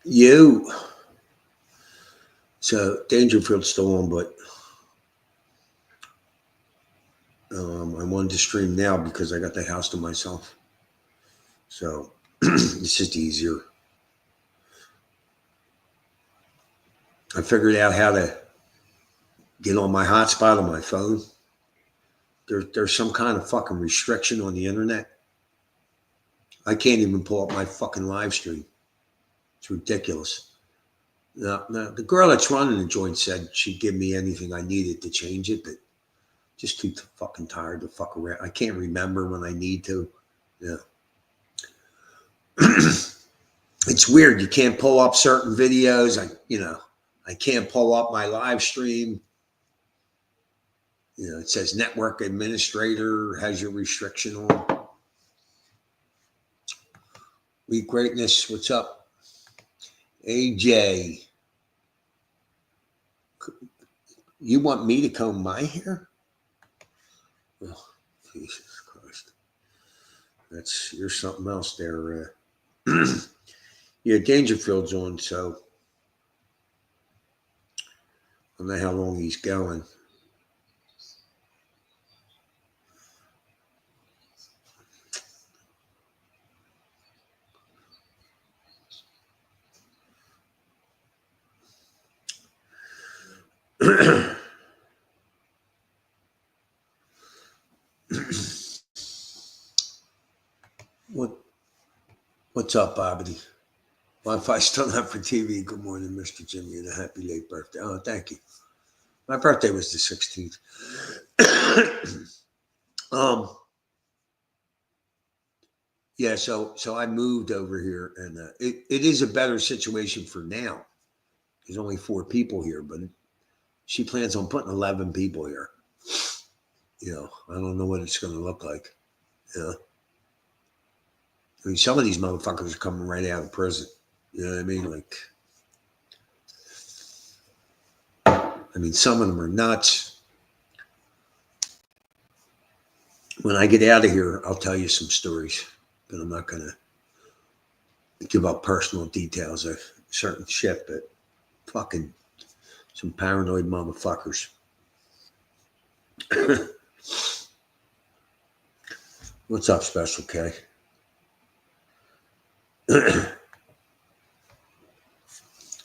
You. So Dangerfield's still on, but I wanted to stream now because I got the house to myself. So it's just easier. I figured out how to get on my hotspot on my phone. There's some kind of fucking restriction on the internet. I can't even pull up my fucking live stream. It's ridiculous. No, the girl that's running the joint said she'd give me anything I needed to change it, but just too fucking tired to fuck around. I can't remember when I need to. Yeah. It's weird. You can't pull up certain videos. I can't pull up my live stream. It says network administrator has your restriction on. Weak Greatness, what's up? AJ, you want me to comb my hair? Oh, Jesus Christ. You're something else there. Yeah, Dangerfield's on, so I don't know how long he's going. what What's up, Bobby? Wi-Fi still not for TV. Good morning, Mr. Jimmy, and a happy late birthday. Oh, thank you. My birthday was the 16th. um, yeah, so I moved over here, and it is a better situation for now. There's only 4 people here, but she plans on putting 11 people here. I don't know what it's going to look like. I mean, some of these motherfuckers are coming right out of prison. You know what I mean? Some of them are nuts. When I get out of here, I'll tell you some stories, but I'm not going to give up personal details of certain shit, but fucking some paranoid motherfuckers. What's up, Special K?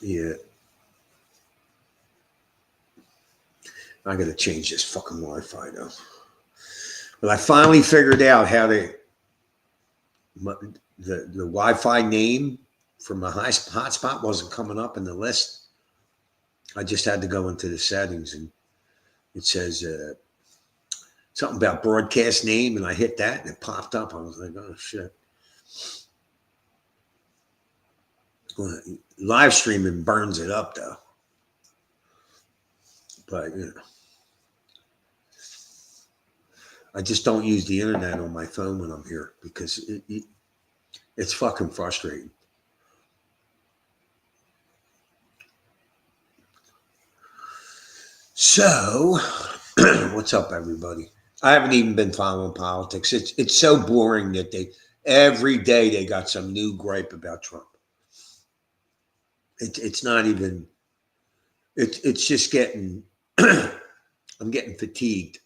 Yeah. I got to change this fucking Wi-Fi though. But I finally figured out how to the Wi-Fi name for my hotspot wasn't coming up in the list. I just had to go into the settings and it says something about broadcast name, and I hit that and it popped up. I was like, oh shit. Live streaming burns it up though. But I just don't use the internet on my phone when I'm here because it's fucking frustrating. So, what's up, everybody? I haven't even been following politics. It's so boring that every day they got some new gripe about Trump. It's not even. It's just getting. I'm getting fatigued,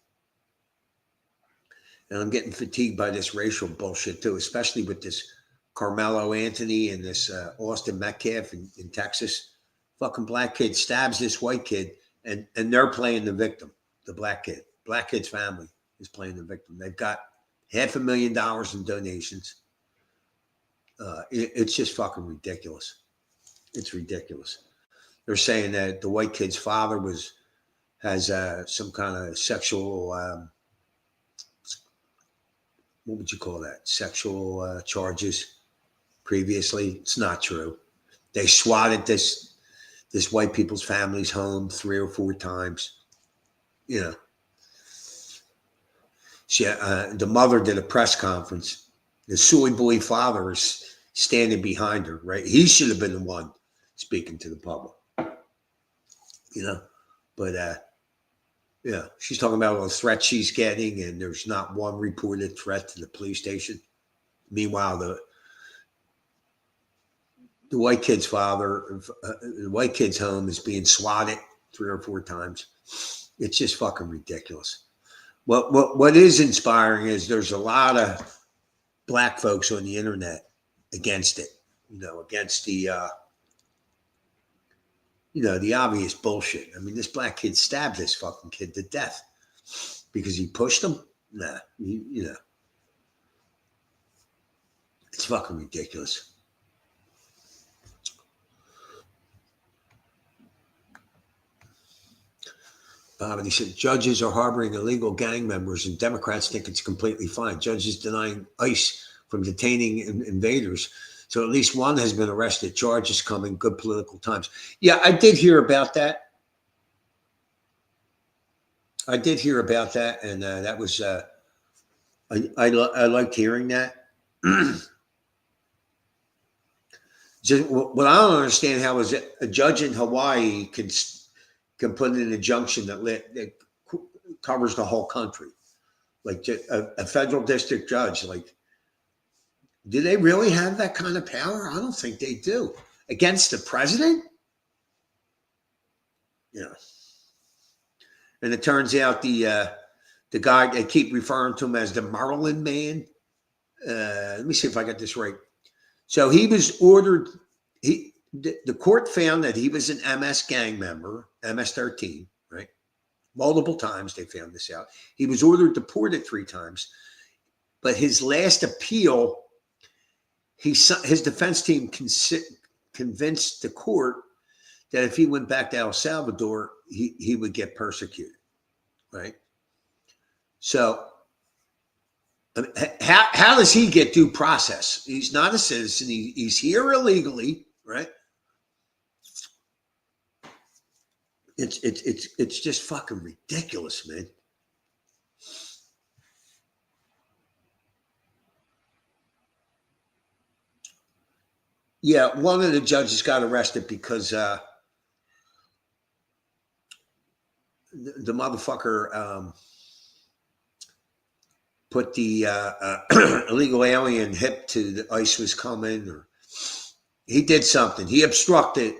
and I'm getting fatigued by this racial bullshit too, especially with this Carmelo Anthony and this Austin Metcalf in Texas. Fucking black kid stabs this white kid, and they're playing the victim. The black kid, black kid's family is playing the victim. They've got $500,000 in donations. It's just fucking ridiculous. It's ridiculous. They're saying that the white kid's father has some kind of sexual what would you call that? Sexual charges previously. It's not true. They swatted this white people's family's home 3 or 4 times. The mother did a press conference. The soy boy father is standing behind her, right? He should have been the one speaking to the public, But she's talking about all the threats she's getting, and there's not one reported threat to the police station. Meanwhile, the white kid's father, the white kid's home is being swatted 3 or 4 times. It's just fucking ridiculous. What is inspiring is there's a lot of black folks on the internet against it, against the, the obvious bullshit. I mean, this black kid stabbed this fucking kid to death because he pushed him. Nah, it's fucking ridiculous. He said judges are harboring illegal gang members and Democrats think it's completely fine. Judges denying ICE from detaining invaders. So at least one has been arrested. Charges coming. Good political times. Yeah, I did hear about that. And that was I liked hearing that. Just, what I don't understand how is it a judge in Hawaii can put in an injunction that covers the whole country, like a federal district judge. Like, do they really have that kind of power? I don't think they do. Against the president? Yeah. And it turns out the guy, they keep referring to him as the Maryland man. Let me see if I got this right. So he was ordered, the court found that he was an MS gang member, MS-13, right? Multiple times they found this out. He was ordered deported 3 times. But his last appeal, his defense team convinced the court that if he went back to El Salvador, he would get persecuted, right? So how does he get due process? He's not a citizen. He's here illegally, right? It's just fucking ridiculous, man. Yeah, one of the judges got arrested because the motherfucker put the illegal alien hip to the ICE was coming, or he did something. He obstructed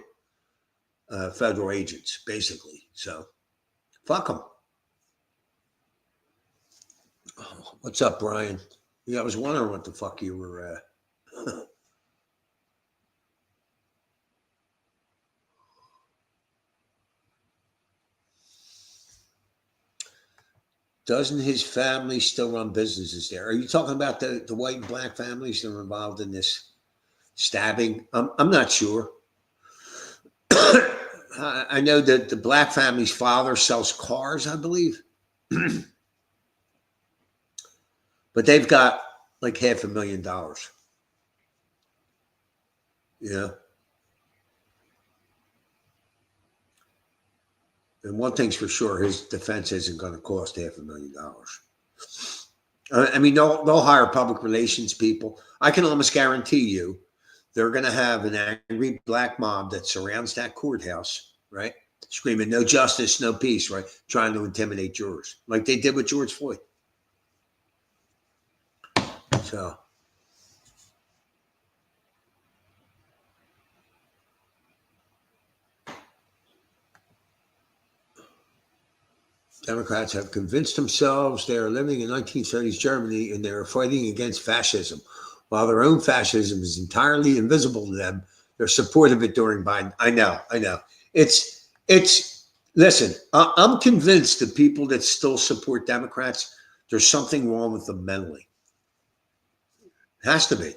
federal agents, basically. So, fuck him. Oh, what's up, Brian? Yeah, I was wondering what the fuck you were. Doesn't his family still run businesses there? Are you talking about the white and black families that are involved in this stabbing? I'm not sure. I know that the black family's father sells cars, I believe. But they've got like $500,000. Yeah. And one thing's for sure, his defense isn't going to cost $500,000. I mean, they'll hire public relations people. I can almost guarantee you they're going to have an angry black mob that surrounds that courthouse, right? Screaming, no justice, no peace, right? Trying to intimidate jurors like they did with George Floyd. So. Democrats have convinced themselves they are living in 1930s Germany and they are fighting against fascism. While their own fascism is entirely invisible to them, they're supportive of it during Biden. I know. Listen, I'm convinced the people that still support Democrats, there's something wrong with them mentally. It has to be.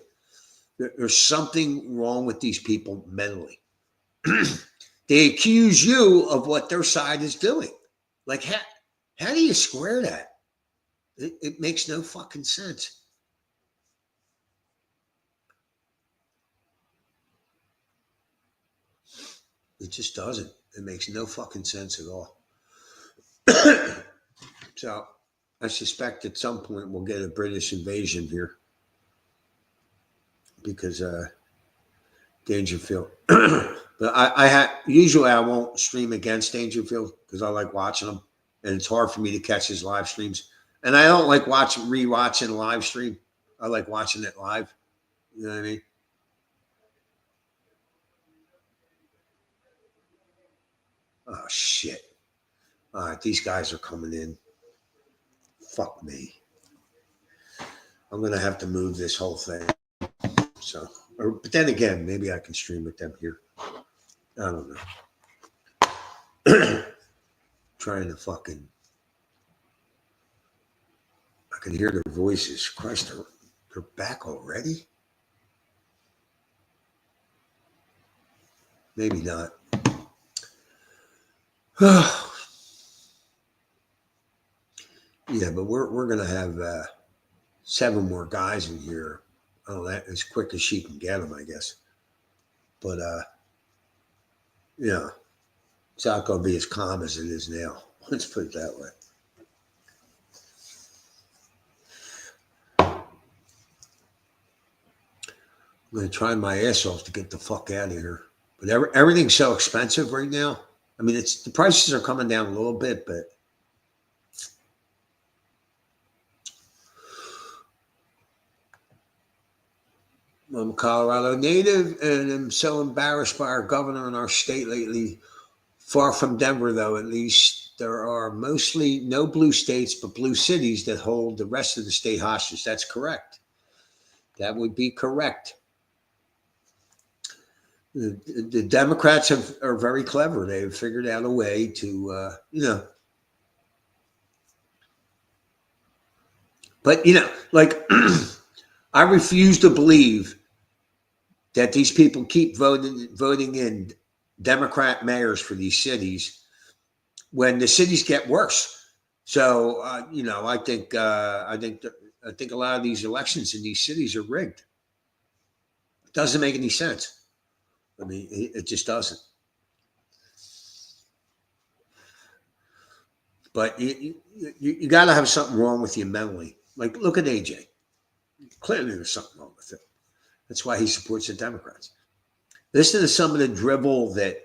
There's something wrong with these people mentally. They accuse you of what their side is doing. Like, how do you square that? It makes no fucking sense. It just doesn't. It makes no fucking sense at all. So I suspect at some point we'll get a British invasion here because Dangerfield. But usually I won't stream against Dangerfield because I like watching them, and it's hard for me to catch his live streams. And I don't like rewatching live stream. I like watching it live. You know what I mean? Oh, shit. All right, these guys are coming in. Fuck me. I'm going to have to move this whole thing. So, but then again, maybe I can stream with them here. I don't know. Trying to fucking. I can hear their voices. Christ, they're back already? Maybe not. Yeah, but we're gonna have 7 more guys in here. Oh, that as quick as she can get them, I guess. But yeah, it's not gonna be as calm as it is now. Let's put it that way. I'm gonna try my ass off to get the fuck out of here. But everything's so expensive right now. I mean, it's the prices are coming down a little bit, but I'm a Colorado native, and I'm so embarrassed by our governor in our state lately. Far from Denver, though, at least there are mostly no blue states, but blue cities that hold the rest of the state hostage. That's correct. That would be correct. The Democrats are very clever. They've figured out a way to, but like I refuse to believe that these people keep voting in Democrat mayors for these cities when the cities get worse. So I think a lot of these elections in these cities are rigged. It doesn't make any sense. I mean, it just doesn't. But you got to have something wrong with you mentally. Like, look at AJ. Clearly, there's something wrong with him. That's why he supports the Democrats. Listen to some of the dribble that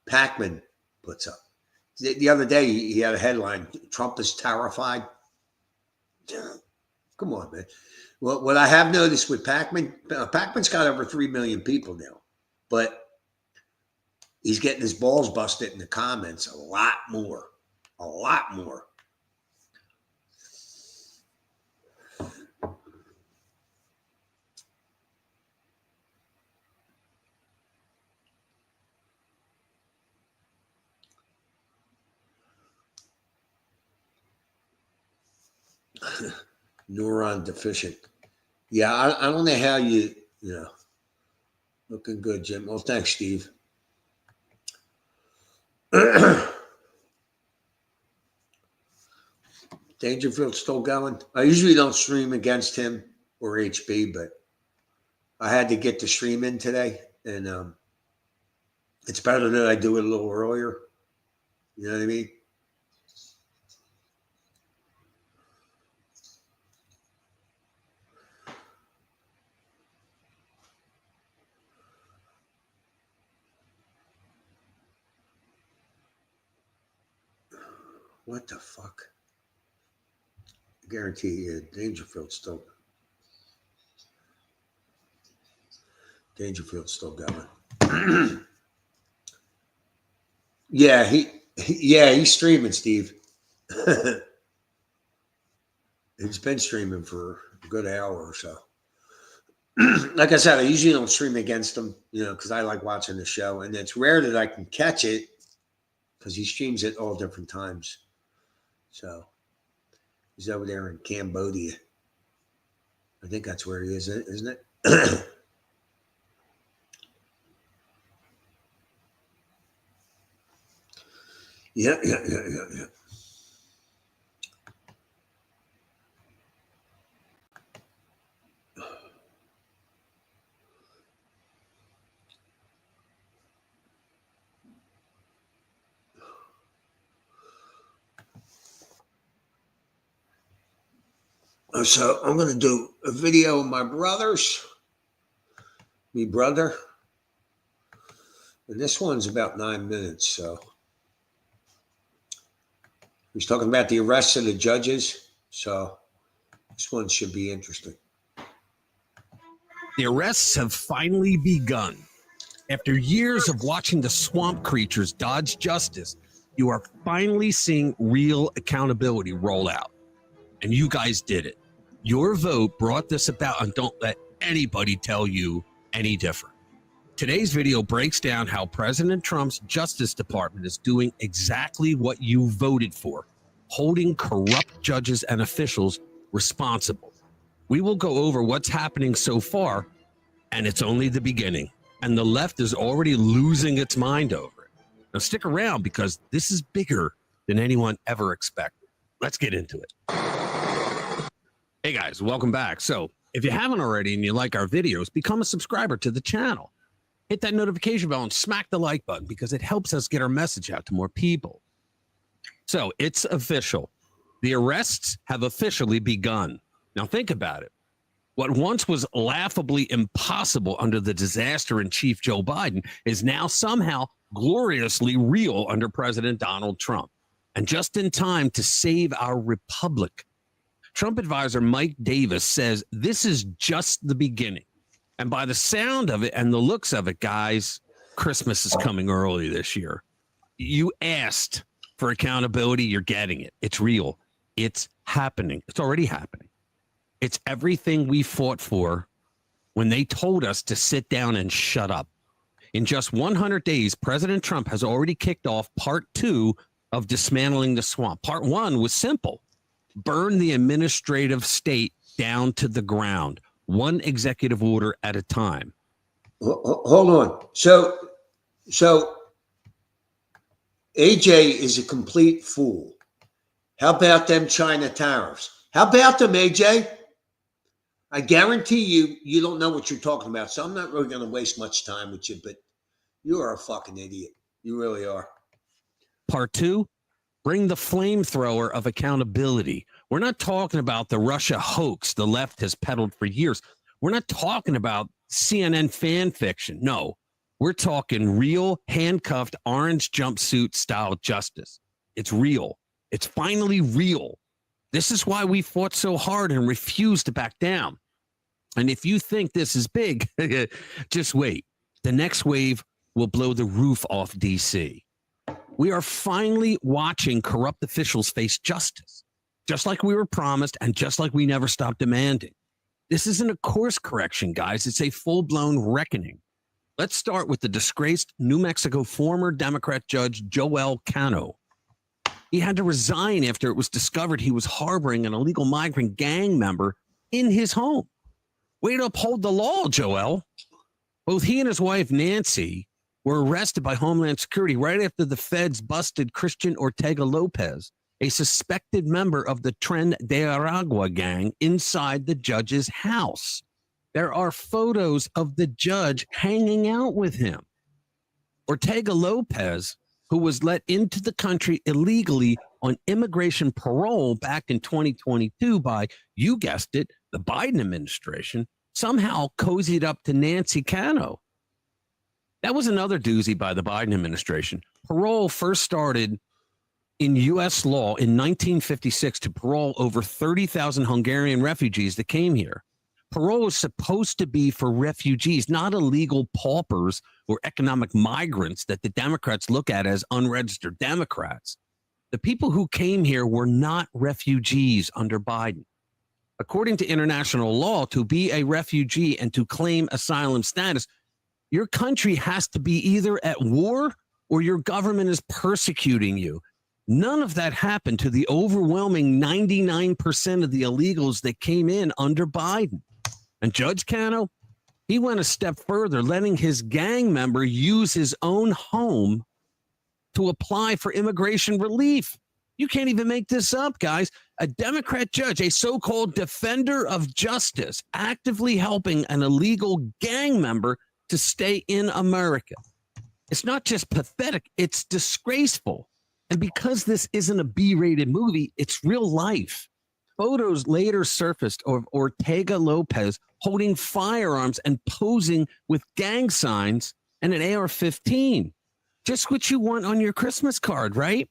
Pacman puts up. The other day, he had a headline, Trump is terrified. Come on, man. Well, what I have noticed with Pacman's got over 3 million people now. But he's getting his balls busted in the comments a lot more. A lot more. Neuron deficient. Yeah, I don't know how looking good, Jim. Well, thanks, Steve. Dangerfield's still going. I usually don't stream against him or HB, but I had to get the stream in today, and it's better that I do it a little earlier. You know what I mean? What the fuck? I guarantee you, Dangerfield's still going. Yeah, he's streaming, Steve. He's been streaming for a good hour or so. Like I said, I usually don't stream against him, because I like watching the show, and it's rare that I can catch it because he streams at all different times. So he's over there in Cambodia. I think that's where he is, isn't it? Yeah. So I'm going to do a video of my brothers. Me brother. And this one's about 9 minutes. So he's talking about the arrests of the judges. So this one should be interesting. The arrests have finally begun. After years of watching the swamp creatures dodge justice, you are finally seeing real accountability roll out. And you guys did it. Your vote brought this about, and don't let anybody tell you any different. Today's video breaks down how President Trump's Justice Department is doing exactly what you voted for, holding corrupt judges and officials responsible. We will go over what's happening so far, and it's only the beginning. And the left is already losing its mind over it. Now stick around because this is bigger than anyone ever expected. Let's get into it. Hey guys, welcome back. So if you haven't already and you like our videos, become a subscriber to the channel. Hit that notification bell and smack the like button because it helps us get our message out to more people. So it's official. The arrests have officially begun. Now think about it. What once was laughably impossible under the disaster-in-chief Joe Biden is now somehow gloriously real under President Donald Trump. And just in time to save our republic. Trump advisor Mike Davis says this is just the beginning. And by the sound of it and the looks of it, guys, Christmas is coming early this year. You asked for accountability, you're getting it. It's real. It's happening. It's already happening. It's everything we fought for when they told us to sit down and shut up. In just 100 days, President Trump has already kicked off part 2 of dismantling the swamp. Part 1 was simple. Burn the administrative state down to the ground, one executive order at a time. Hold on. So AJ is a complete fool. How about them China tariffs? How about them, AJ? I guarantee you don't know what you're talking about, so I'm not really going to waste much time with you, but you are a fucking idiot. You really are. Part 2, bring the flamethrower of accountability. We're not talking about the Russia hoax the left has peddled for years. We're not talking about CNN fan fiction. No, we're talking real handcuffed orange jumpsuit style justice. It's real. It's finally real. This is why we fought so hard and refused to back down. And if you think this is big, just wait. The next wave will blow the roof off DC. We are finally watching corrupt officials face justice, just like we were promised and just like we never stopped demanding. This isn't a course correction, guys. It's a full-blown reckoning. Let's start with the disgraced New Mexico former Democrat judge Joel Cano. He had to resign after it was discovered he was harboring an illegal migrant gang member in his home. Way to uphold the law, Joel. Both he and his wife, Nancy, were arrested by Homeland Security right after the feds busted Christian Ortega Lopez, a suspected member of the Tren de Aragua gang, inside the judge's house. There are photos of the judge hanging out with him. Ortega Lopez, who was let into the country illegally on immigration parole back in 2022 by, you guessed it, the Biden administration, somehow cozied up to Nancy Cano. That was another doozy by the Biden administration. Parole first started in U.S. law in 1956 to parole over 30,000 Hungarian refugees that came here. Parole is supposed to be for refugees, not illegal paupers or economic migrants that the Democrats look at as unregistered Democrats. The people who came here were not refugees under Biden. According to international law, to be a refugee and to claim asylum status, your country has to be either at war or your government is persecuting you. None of that happened to the overwhelming 99% of the illegals that came in under Biden. And Judge Cano, he went a step further, letting his gang member use his own home to apply for immigration relief. You can't even make this up, guys. A Democrat judge, a so-called defender of justice, actively helping an illegal gang member to stay in America. It's not just pathetic, it's disgraceful. And because this isn't a B-rated movie, it's real life. Photos later surfaced of Ortega Lopez holding firearms and posing with gang signs and an AR-15. Just what you want on your Christmas card, right?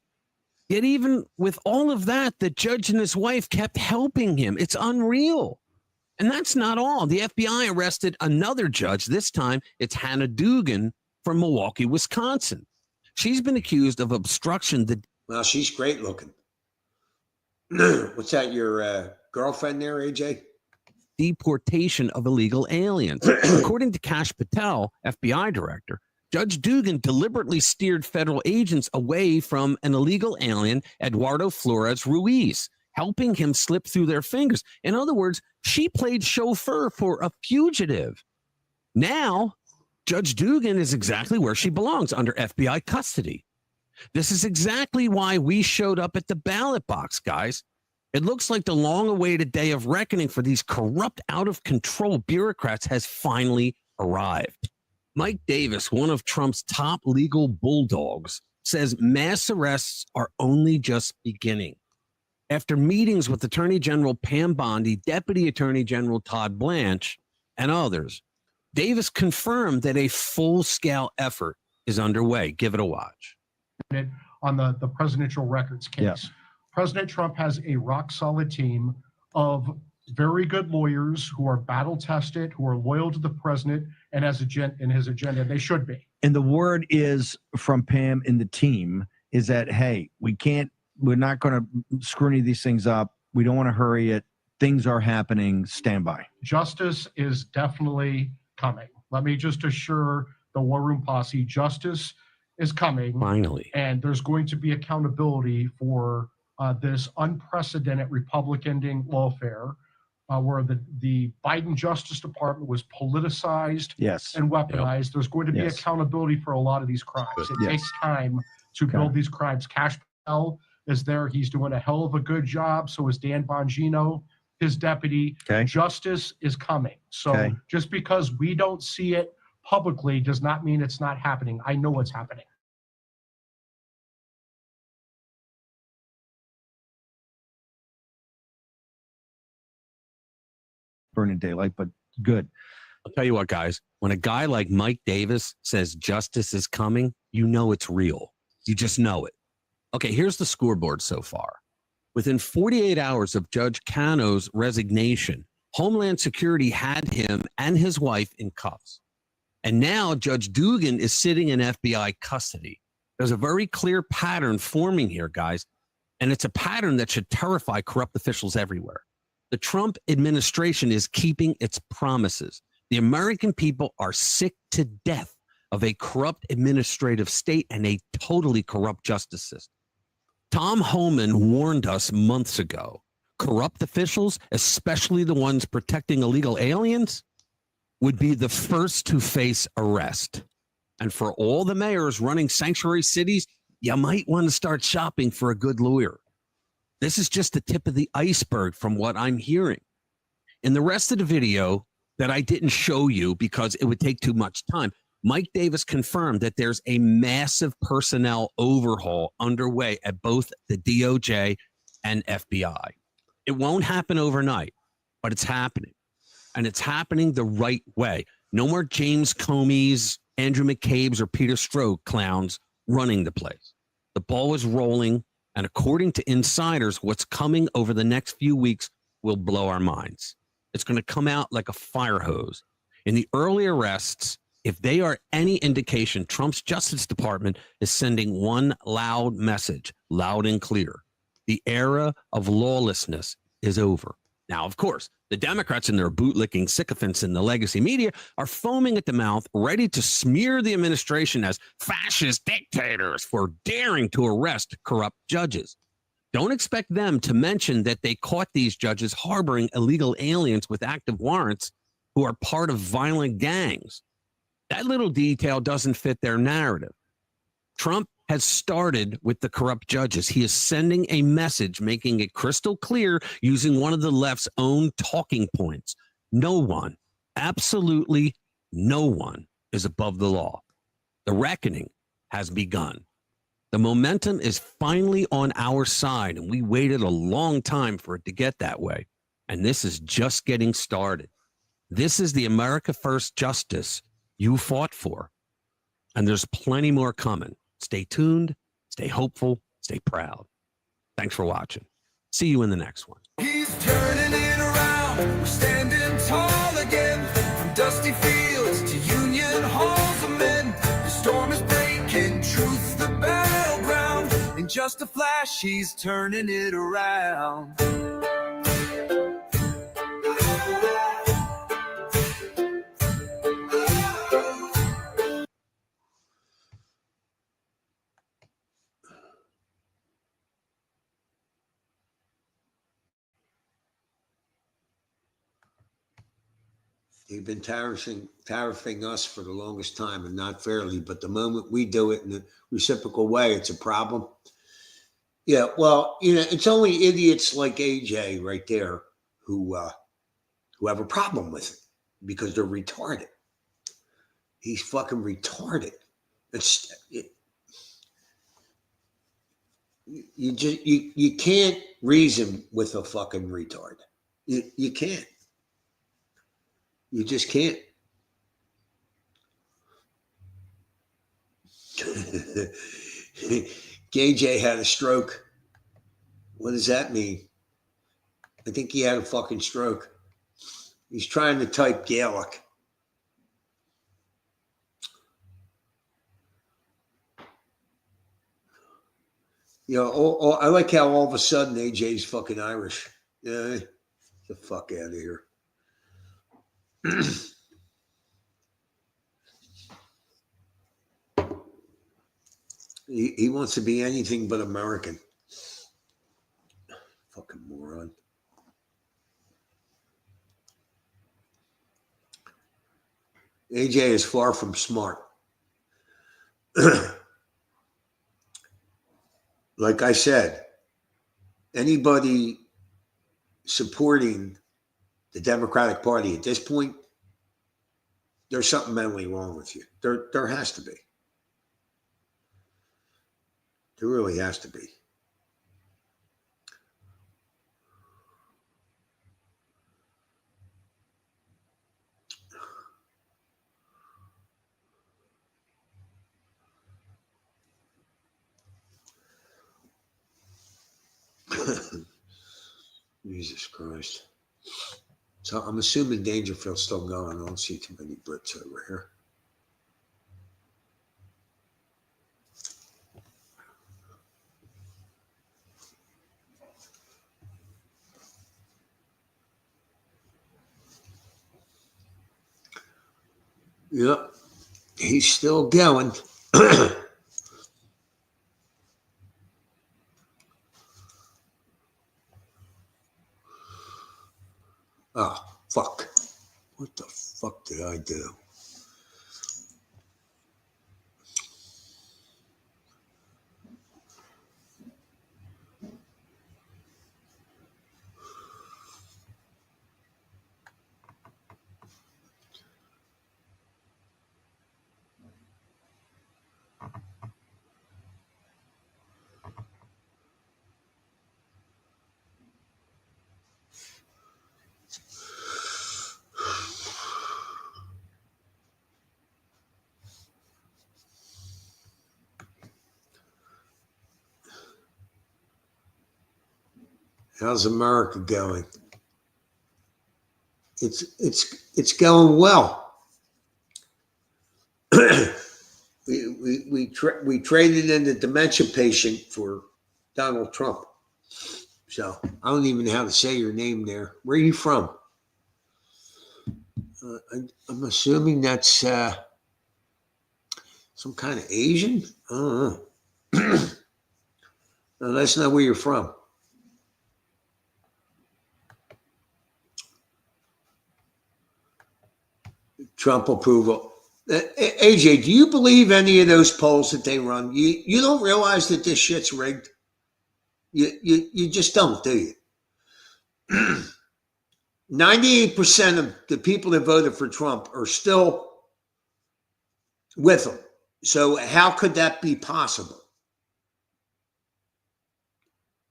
Yet even with all of that, the judge and his wife kept helping him. It's unreal. And that's not all. The FBI arrested another judge. This time, it's Hannah Dugan, from Milwaukee, Wisconsin. She's been accused of obstruction. Well, she's great looking. What's that, your girlfriend there, AJ? Deportation of illegal aliens. According to Kash Patel, FBI director, Judge Dugan deliberately steered federal agents away from an illegal alien, Eduardo Flores Ruiz, helping him slip through their fingers. In other words, she played chauffeur for a fugitive. Now, Judge Dugan is exactly where she belongs, under FBI custody. This is exactly why we showed up at the ballot box, guys. It looks like the long-awaited day of reckoning for these corrupt, out-of-control bureaucrats has finally arrived. Mike Davis, one of Trump's top legal bulldogs, says mass arrests are only just beginning. After meetings with Attorney General Pam Bondi, Deputy Attorney General Todd Blanche, and others, Davis confirmed that a full-scale effort is underway. Give it a watch. On the presidential records case. Yeah. President Trump has a rock-solid team of very good lawyers who are battle-tested, who are loyal to the president and his agenda. They should be. And the word is from Pam and the team is that, hey, we're not going to screw any of these things up. We don't want to hurry it. Things are happening. Stand by. Justice is definitely coming. Let me just assure the War Room posse, justice is coming. Finally. And there's going to be accountability for this unprecedented Republican lawfare where the Biden Justice Department was politicized and weaponized. Yep. There's going to be accountability for a lot of these crimes. It takes time to build these crimes. Kash Patel is there. He's doing a hell of a good job. So is Dan Bongino, his deputy. Justice is coming. So just because we don't see it publicly does not mean it's not happening. I know it's happening. Burning daylight, but good. I'll tell you what, guys, when a guy like Mike Davis says justice is coming, you know it's real. You just know it. Okay, here's the scoreboard so far. Within 48 hours of Judge Cano's resignation, Homeland Security had him and his wife in cuffs. And now Judge Dugan is sitting in FBI custody. There's a very clear pattern forming here, guys, and it's a pattern that should terrify corrupt officials everywhere. The Trump administration is keeping its promises. The American people are sick to death of a corrupt administrative state and a totally corrupt justice system. Tom Homan warned us months ago, corrupt officials, especially the ones protecting illegal aliens, would be the first to face arrest. And for all the mayors running sanctuary cities, you might want to start shopping for a good lawyer. This is just the tip of the iceberg from what I'm hearing. In the rest of the video that I didn't show you because it would take too much time, Mike Davis confirmed that there's a massive personnel overhaul underway at both the DOJ and FBI. It won't happen overnight, but it's happening. And it's happening the right way. No more James Comey's, Andrew McCabe's, or Peter Strzok clowns running the place. The ball is rolling. And according to insiders, what's coming over the next few weeks will blow our minds. It's going to come out like a fire hose. In the early arrests, if they are any indication, Trump's Justice Department is sending one loud message, loud and clear. The era of lawlessness is over. Now, of course, the Democrats and their bootlicking sycophants in the legacy media are foaming at the mouth, ready to smear the administration as fascist dictators for daring to arrest corrupt judges. Don't expect them to mention that they caught these judges harboring illegal aliens with active warrants who are part of violent gangs. That little detail doesn't fit their narrative. Trump has started with the corrupt judges. He is sending a message, making it crystal clear, using one of the left's own talking points. No one, absolutely no one, is above the law. The reckoning has begun. The momentum is finally on our side, and we waited a long time for it to get that way. And this is just getting started. This is the America First justice you fought for. And there's plenty more coming. Stay tuned, stay hopeful, stay proud. Thanks for watching. See you in the next one. He's turning it around. We're standing tall again. From dusty fields to union halls of men. just a flash, he's turning it around. They've been tariffing us for the longest time, and not fairly. But the moment we do it in a reciprocal way, it's a problem. Yeah, well, it's only idiots like AJ right there who have a problem with it because they're retarded. He's fucking retarded. You can't reason with a fucking retard. You can't. You just can't. KJ had a stroke. What does that mean? I think he had a fucking stroke. He's trying to type Gaelic. I like how all of a sudden AJ's fucking Irish. Yeah, get the fuck out of here. He wants to be anything but American. Fucking moron. AJ is far from smart. Like I said, anybody supporting the Democratic Party at this point, there's something mentally wrong with you. There has to be. There really has to be. Jesus Christ. So I'm assuming Dangerfield's still going. I don't see too many Brits over here. Yep. He's still going. Oh, fuck. What the fuck did I do? How's America going? It's going well. we traded in the dementia patient for Donald Trump. So I don't even know how to say your name there. Where are you from? I'm assuming that's some kind of Asian. I don't know. No, let's know where you're from. Trump approval. AJ, do you believe any of those polls that they run? You don't realize that this shit's rigged? You just don't, do you? 98% of the people that voted for Trump are still with him. So how could that be possible?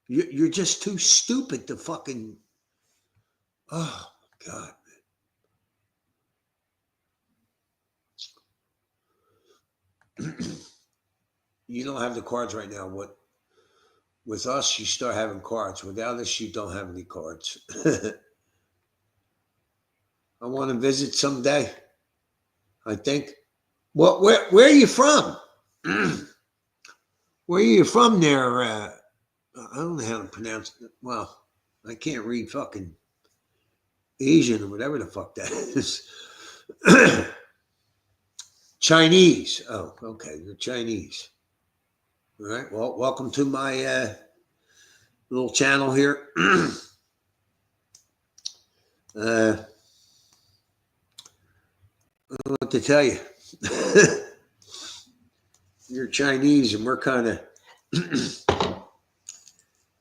You're just too stupid to fucking... Oh, God. You don't have the cards right now. With us, you start having cards. Without us, you don't have any cards. I want to visit someday, I think. Well, where are you from? Where are you from there? I don't know how to pronounce it. Well, I can't read fucking Asian or whatever the fuck that is. Chinese. Oh, okay. You're Chinese. All right. Well, welcome to my little channel here. I don't know what to tell you. You're Chinese, and we're kind of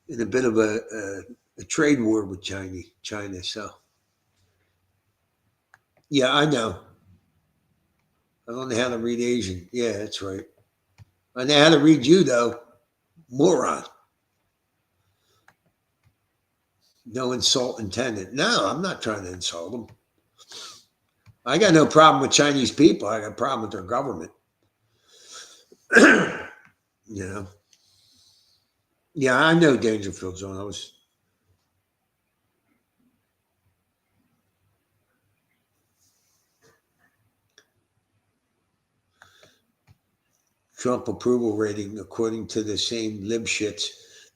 in a bit of a trade war with China. So, yeah, I know. I don't know how to read Asian. Yeah, that's right. I know how to read you, though. Moron. No insult intended. No, I'm not trying to insult them. I got no problem with Chinese people. I got a problem with their government. You know. Yeah, I know Dangerfield Zone. I was. Trump approval rating, according to the same lib shits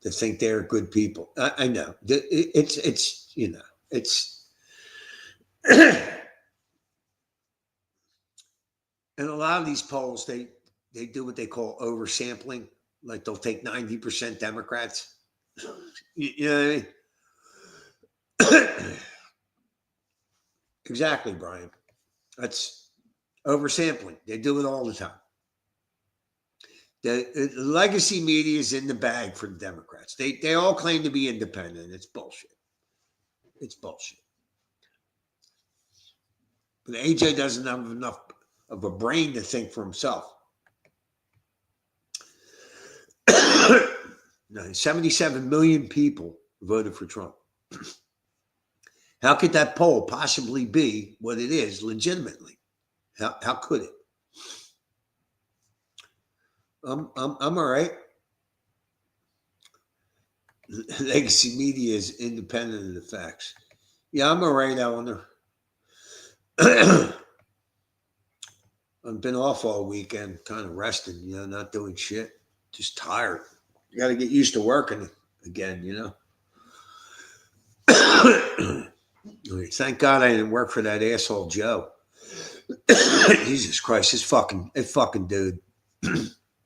that think they're good people. I know. It's you know, it's. And a lot of these polls, they do what they call oversampling. Like they'll take 90% Democrats. You know what I mean? Exactly, Brian. That's oversampling. They do it all the time. The legacy media is in the bag for the Democrats. They all claim to be independent. It's bullshit. It's bullshit. But AJ doesn't have enough of a brain to think for himself. 77 million people voted for Trump. How could that poll possibly be what it is legitimately? How could it? I'm all right. Legacy media is independent of the facts. Yeah, I'm all right, Eleanor. I've been off all weekend, kind of resting, you know, not doing shit. Just tired. You got to get used to working again, you know. Thank God I didn't work for that asshole Joe. Jesus Christ, this fucking dude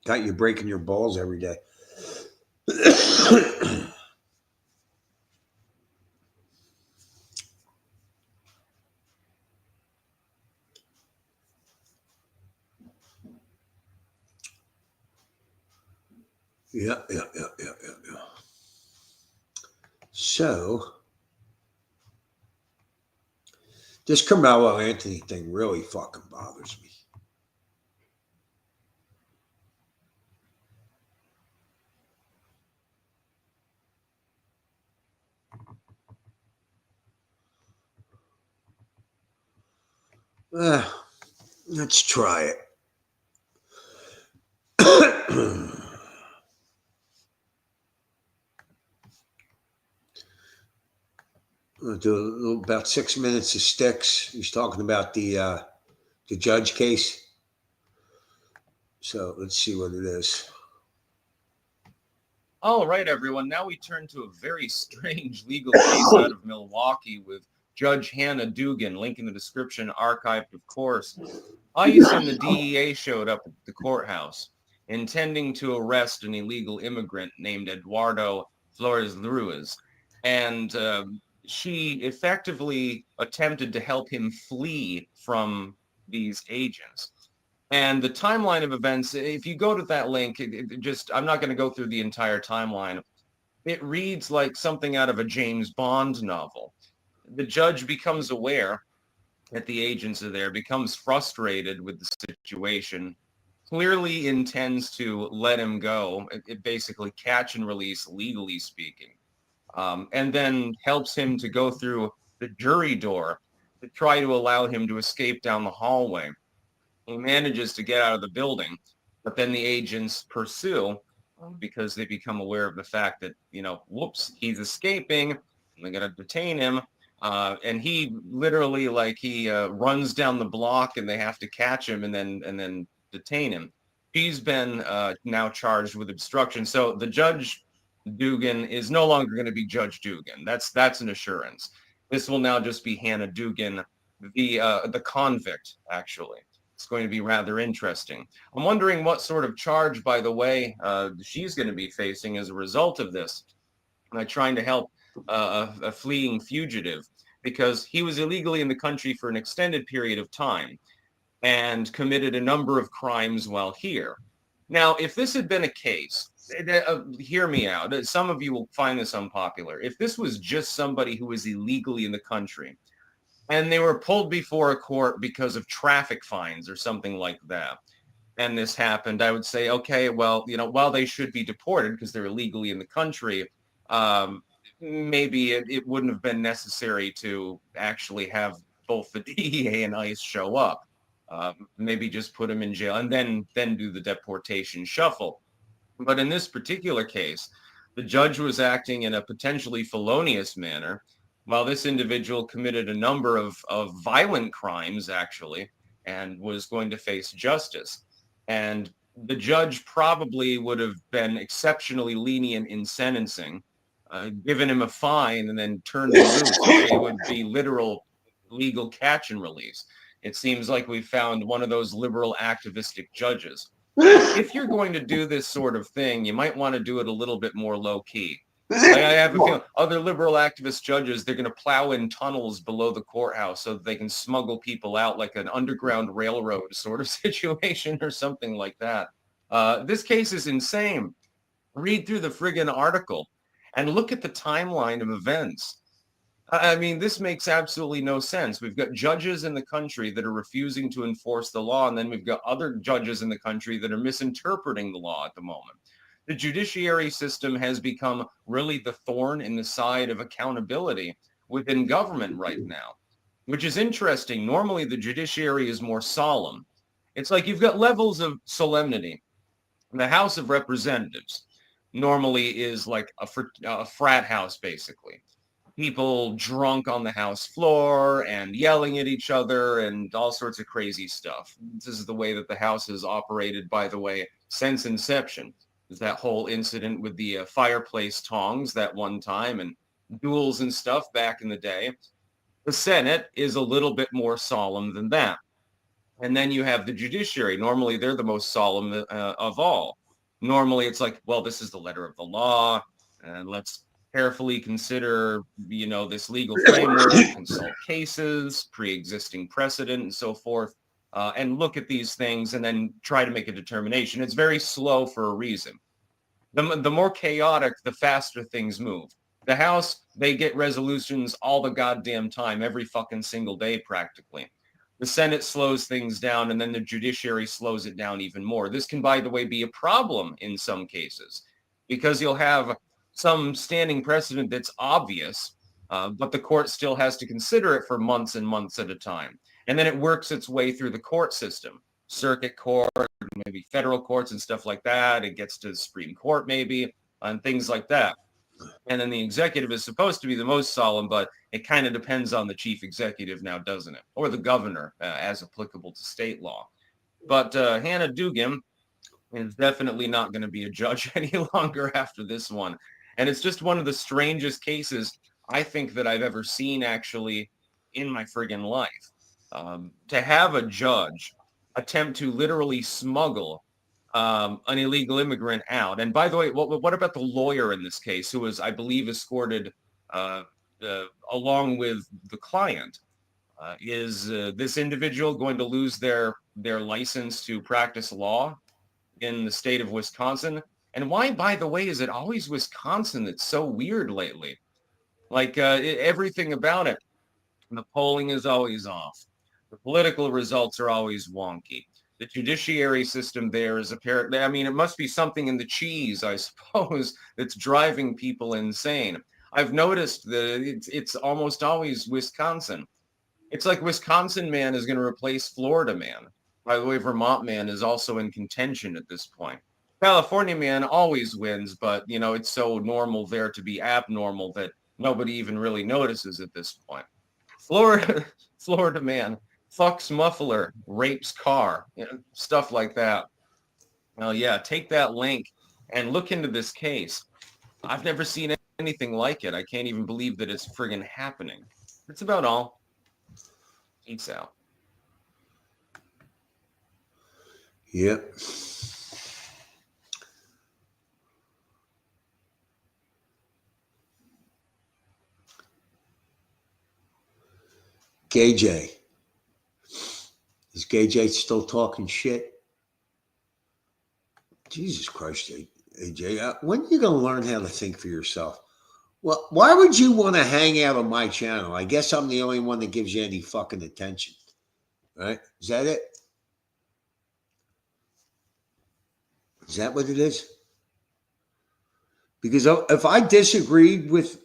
got you breaking your balls every day. Yeah. So this Carmelo Anthony thing really fucking bothers me. Let's try it. I'll do about 6 minutes of Sticks. He's talking about the judge case. So let's see what it is. All right, everyone. Now we turn to a very strange legal case out of Milwaukee with Judge Hannah Dugan. Link in the description, archived, of course. ICE and the DEA showed up at the courthouse, intending to arrest an illegal immigrant named Eduardo Flores Ruiz. And she effectively attempted to help him flee from these agents. And the timeline of events, if you go to that link, I'm not going to go through the entire timeline. It reads like something out of a James Bond novel. The judge becomes aware that the agents are there, becomes frustrated with the situation, clearly intends to let him go, it basically catch and release, legally speaking, and then helps him to go through the jury door to try to allow him to escape down the hallway. He manages to get out of the building, but then the agents pursue because they become aware of the fact that, whoops, he's escaping, and they're going to detain him. And he literally, runs down the block, and they have to catch him and then detain him. She's been now charged with obstruction. So the Judge Dugan is no longer going to be Judge Dugan. That's an assurance. This will now just be Hannah Dugan, the convict, actually. It's going to be rather interesting. I'm wondering what sort of charge, by the way, she's going to be facing as a result of this. Trying to help a fleeing fugitive because he was illegally in the country for an extended period of time and committed a number of crimes while here. Now, if this had been a case, hear me out. Some of you will find this unpopular. If this was just somebody who was illegally in the country and they were pulled before a court because of traffic fines or something like that, and this happened, I would say, okay, well, while they should be deported because they're illegally in the country, maybe it wouldn't have been necessary to actually have both the DEA and ICE show up. Maybe just put them in jail and then do the deportation shuffle. But in this particular case, the judge was acting in a potentially felonious manner while this individual committed a number of violent crimes, actually, and was going to face justice. And the judge probably would have been exceptionally lenient in sentencing, given him a fine and then turned him loose. It would be literal legal catch and release. It seems like we found one of those liberal activistic judges. If you're going to do this sort of thing, you might want to do it a little bit more low key. I have a feeling other liberal activist judges, they're going to plow in tunnels below the courthouse so that they can smuggle people out like an underground railroad sort of situation or something like that. This case is insane. Read through the friggin' article and look at the timeline of events. I mean, this makes absolutely no sense. We've got judges in the country that are refusing to enforce the law, and then we've got other judges in the country that are misinterpreting the law at the moment. The judiciary system has become really the thorn in the side of accountability within government right now, which is interesting. Normally, the judiciary is more solemn. It's like you've got levels of solemnity. The House of Representatives normally is like a frat house, basically. People drunk on the House floor and yelling at each other and all sorts of crazy stuff. This is the way that the House has operated, by the way, since inception. There's that whole incident with the fireplace tongs that one time and duels and stuff back in the day. The Senate is a little bit more solemn than that. And then you have the judiciary. Normally, they're the most solemn of all. Normally, it's like, well, this is the letter of the law, and let's carefully consider, this legal framework, consult cases, pre-existing precedent, and so forth, and look at these things and then try to make a determination. It's very slow for a reason. The more chaotic, the faster things move. The House, they get resolutions all the goddamn time, every fucking single day practically. The Senate slows things down, and then the judiciary slows it down even more. This can, by the way, be a problem in some cases because you'll have some standing precedent that's obvious, but the court still has to consider it for months and months at a time. And then it works its way through the court system, circuit court, maybe federal courts and stuff like that. It gets to the Supreme Court maybe, and things like that. And then the executive is supposed to be the most solemn, but it kind of depends on the chief executive now, doesn't it? Or the governor, as applicable to state law. But Hannah Dugan is definitely not going to be a judge any longer after this one. And it's just one of the strangest cases I think that I've ever seen actually in my friggin' life. To have a judge attempt to literally smuggle an illegal immigrant out. And by the way, what about the lawyer in this case who was, I believe, escorted along with the client? Is this individual going to lose their license to practice law in the state of Wisconsin? And why, by the way, is it always Wisconsin that's so weird lately? Like everything about it. The polling is always off. The political results are always wonky. The judiciary system there is apparently, it must be something in the cheese, I suppose, that's driving people insane. I've noticed that it's almost always Wisconsin. It's like Wisconsin man is going to replace Florida man. By the way, Vermont man is also in contention at this point. California man always wins, but, it's so normal there to be abnormal that nobody even really notices at this point. Florida man fucks muffler, rapes car, stuff like that. Well, yeah, take that link and look into this case. I've never seen anything like it. I can't even believe that it's friggin' happening. That's about all. Peace out. Yep. KJ. Is KJ still talking shit? Jesus Christ, AJ. When are you going to learn how to think for yourself? Well, why would you want to hang out on my channel? I guess I'm the only one that gives you any fucking attention. Right? Is that it? Is that what it is? Because if I disagreed with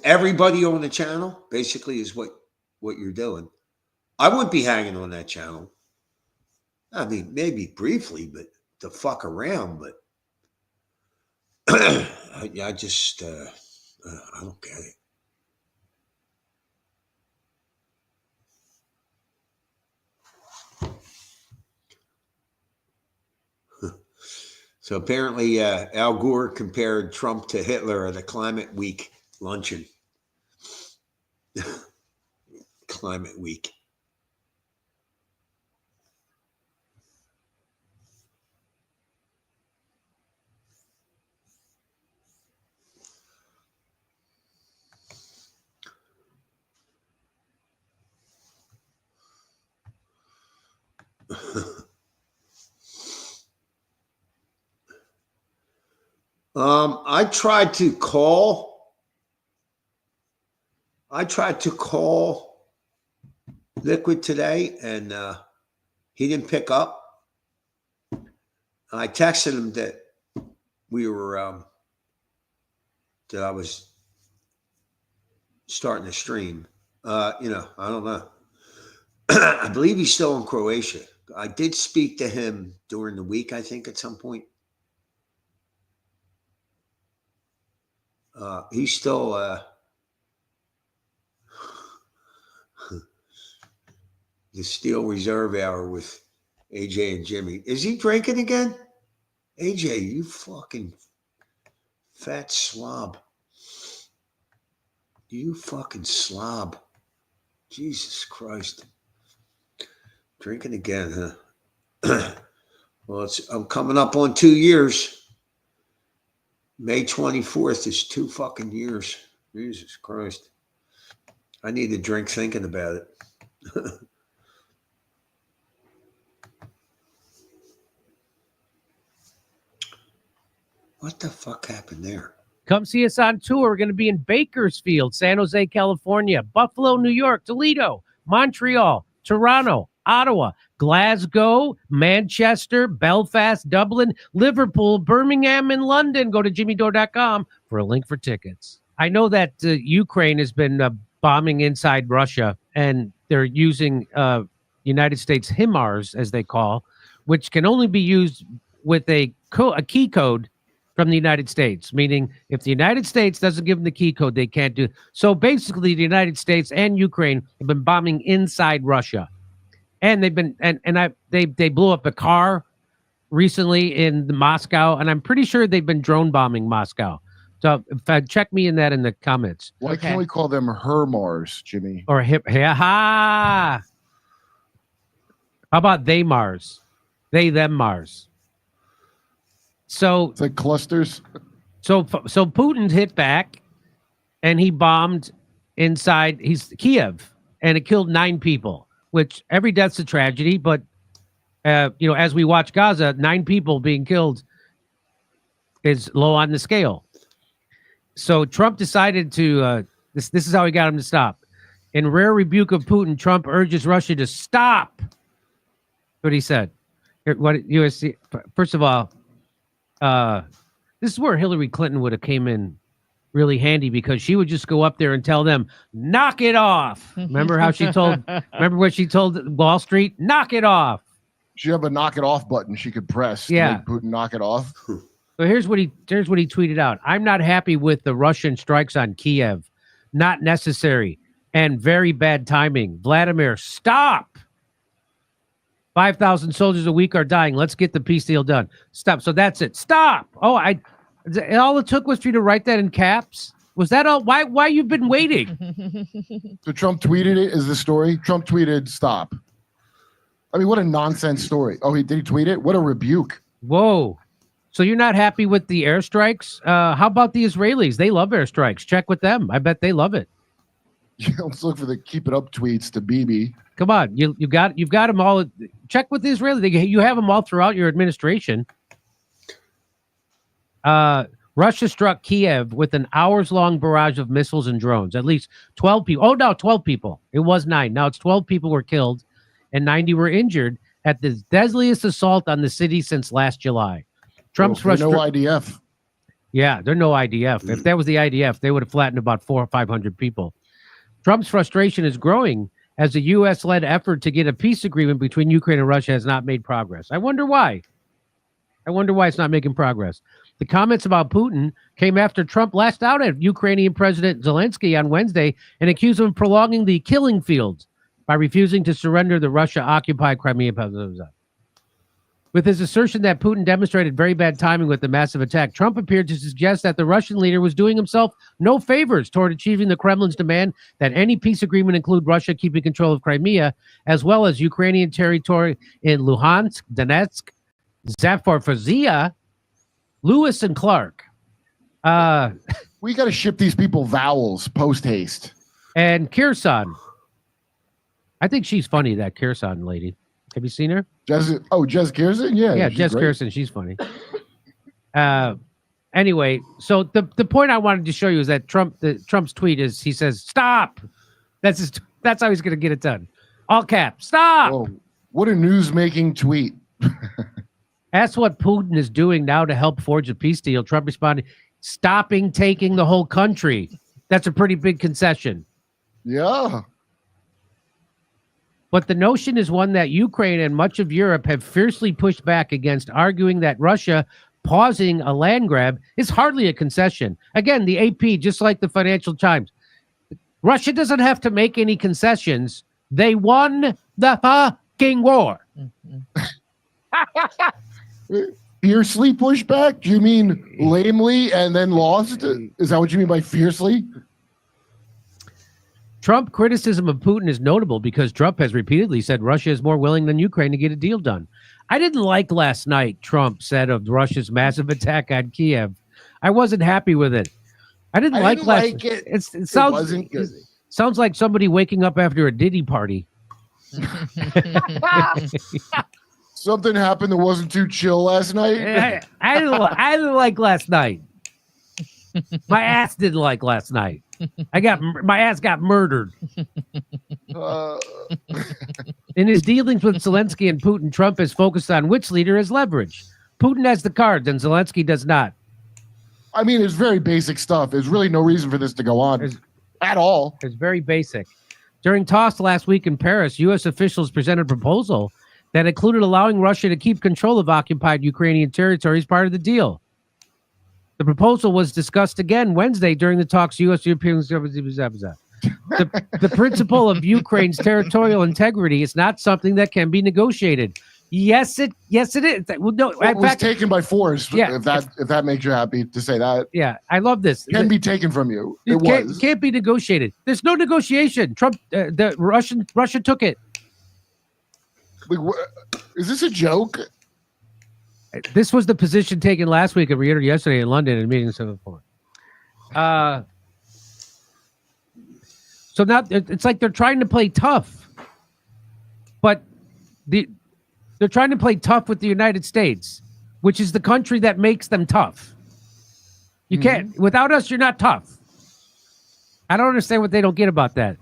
everybody on the channel, basically is what you're doing, I wouldn't be hanging on that channel. I mean, maybe briefly, but to fuck around, but I just, I don't get it. So apparently Al Gore compared Trump to Hitler at a Climate Week luncheon. Climate Week. I tried to call Liquid today, and he didn't pick up. I texted him that we were that I was starting to stream. I don't know. I believe he's still in Croatia. I did speak to him during the week, I think, at some point. He's still the Steel Reserve Hour with AJ and Jimmy. Is he drinking again? AJ, you fucking fat slob. You fucking slob. Jesus Christ. Drinking again, huh? Well, I'm coming up on 2 years. May 24th is 2 fucking years. Jesus Christ. I need a drink thinking about it. What the fuck happened there? Come see us on tour. We're going to be in Bakersfield, San Jose, California, Buffalo, New York, Toledo, Montreal, Toronto, Ottawa, Glasgow, Manchester, Belfast, Dublin, Liverpool, Birmingham, and London. Go to jimmydore.com for a link for tickets. I know that Ukraine has been bombing inside Russia, and they're using United States HIMARS, as they call, which can only be used with a key code from the United States, meaning if the United States doesn't give them the key code, they can't do. So basically, the United States and Ukraine have been bombing inside Russia. And they've been they blew up a car recently in Moscow, and I'm pretty sure they've been drone bombing Moscow. So check me in that in the comments. Why can't we call them HERMARS, Jimmy? Or ha. How about they Mars? They them Mars. So it's like clusters. So Putin hit back, and he bombed inside Kiev, and it killed 9 people. Which every death's a tragedy, but as we watch Gaza, 9 people being killed is low on the scale. So Trump decided to this is how he got him to stop. In rare rebuke of Putin, Trump urges Russia to stop. What he said. What USC? First of all, this is where Hillary Clinton would have came in really handy, because she would just go up there and tell them, knock it off. Remember how remember what she told Wall Street? Knock it off. She have a knock it off button she could press to make Putin knock it off. So here's what he tweeted out. I'm not happy with the Russian strikes on Kiev. Not necessary and very bad timing. Vladimir, stop. 5,000 soldiers a week are dying. Let's get the peace deal done. Stop. So that's it. Stop. Oh, all it took was for you to write that in caps. Was that all? Why you've been waiting? So Trump tweeted it. Is the story? Trump tweeted, "Stop." I mean, what a nonsense story. Oh, did he tweet it? What a rebuke. Whoa. So you're not happy with the airstrikes? How about the Israelis? They love airstrikes. Check with them. I bet they love it. Let's look for the "keep it up" tweets to Bibi. Come on, you've got them all. Check with the Israelis. You have them all throughout your administration. Russia struck Kiev with an hours-long barrage of missiles and drones. At least 12 people. Oh, no, 12 people. It was 9. Now it's 12 people were killed and 90 were injured at the deadliest assault on the city since last July. Trump's no IDF. Yeah, they're no IDF. If that was the IDF, they would have flattened about 400 or 500 people. Trump's frustration is growing as the U.S.-led effort to get a peace agreement between Ukraine and Russia has not made progress. I wonder why. It's not making progress. The comments about Putin came after Trump lashed out at Ukrainian President Zelensky on Wednesday and accused him of prolonging the killing fields by refusing to surrender the Russia-occupied Crimea. With his assertion that Putin demonstrated very bad timing with the massive attack, Trump appeared to suggest that the Russian leader was doing himself no favors toward achieving the Kremlin's demand that any peace agreement include Russia keeping control of Crimea, as well as Ukrainian territory in Luhansk, Donetsk, Zaporizhzhia, Lewis and Clark. We got to ship these people vowels post haste. And Kherson. I think she's funny, that Kherson lady. Have you seen her? Jez Kherson? Yeah, Jez Kherson. She's funny. Anyway, so the point I wanted to show you is that Trump's tweet is he says, "Stop." That's how he's going to get it done. All caps. Stop. Oh, what a news-making tweet. That's what Putin is doing now to help forge a peace deal. Trump responded, stopping taking the whole country. That's a pretty big concession. Yeah. But the notion is one that Ukraine and much of Europe have fiercely pushed back against, arguing that Russia pausing a land grab is hardly a concession. Again, the AP, just like the Financial Times, Russia doesn't have to make any concessions. They won the fucking war. Fiercely pushed back? Do you mean lamely and then lost? Is that what you mean by fiercely? Trump criticism of Putin is notable because Trump has repeatedly said Russia is more willing than Ukraine to get a deal done. I didn't like last night, Trump said of Russia's massive attack on Kiev. I wasn't happy with it. I didn't like it. It wasn't good. Sounds like somebody waking up after a Diddy party. Something happened that wasn't too chill last night. I didn't like last night. My ass didn't like last night. My ass got murdered. In his dealings with Zelensky and Putin, Trump has focused on which leader has leverage. Putin has the cards and Zelensky does not. I mean, it's very basic stuff. There's really no reason for this to go on at all. It's very basic. During talks last week in Paris, U.S. officials presented a proposal that included allowing Russia to keep control of occupied Ukrainian territory as part of the deal. The proposal was discussed again Wednesday during the talks. U.S. European the principle of Ukraine's territorial integrity is not something that can be negotiated. Yes, it is. Well, no, it was taken by force. Yeah, if that makes you happy to say that. Yeah, I love this. Can be taken from you. It can't be negotiated. There's no negotiation. Trump, Russia took it. Is this a joke? This was the position taken last week and reiterated yesterday in London in meeting 7-4. So now it's like they're trying to play tough, but they're trying to play tough with the United States, which is the country that makes them tough. You can't, without us, you're not tough. I don't understand what they don't get about that.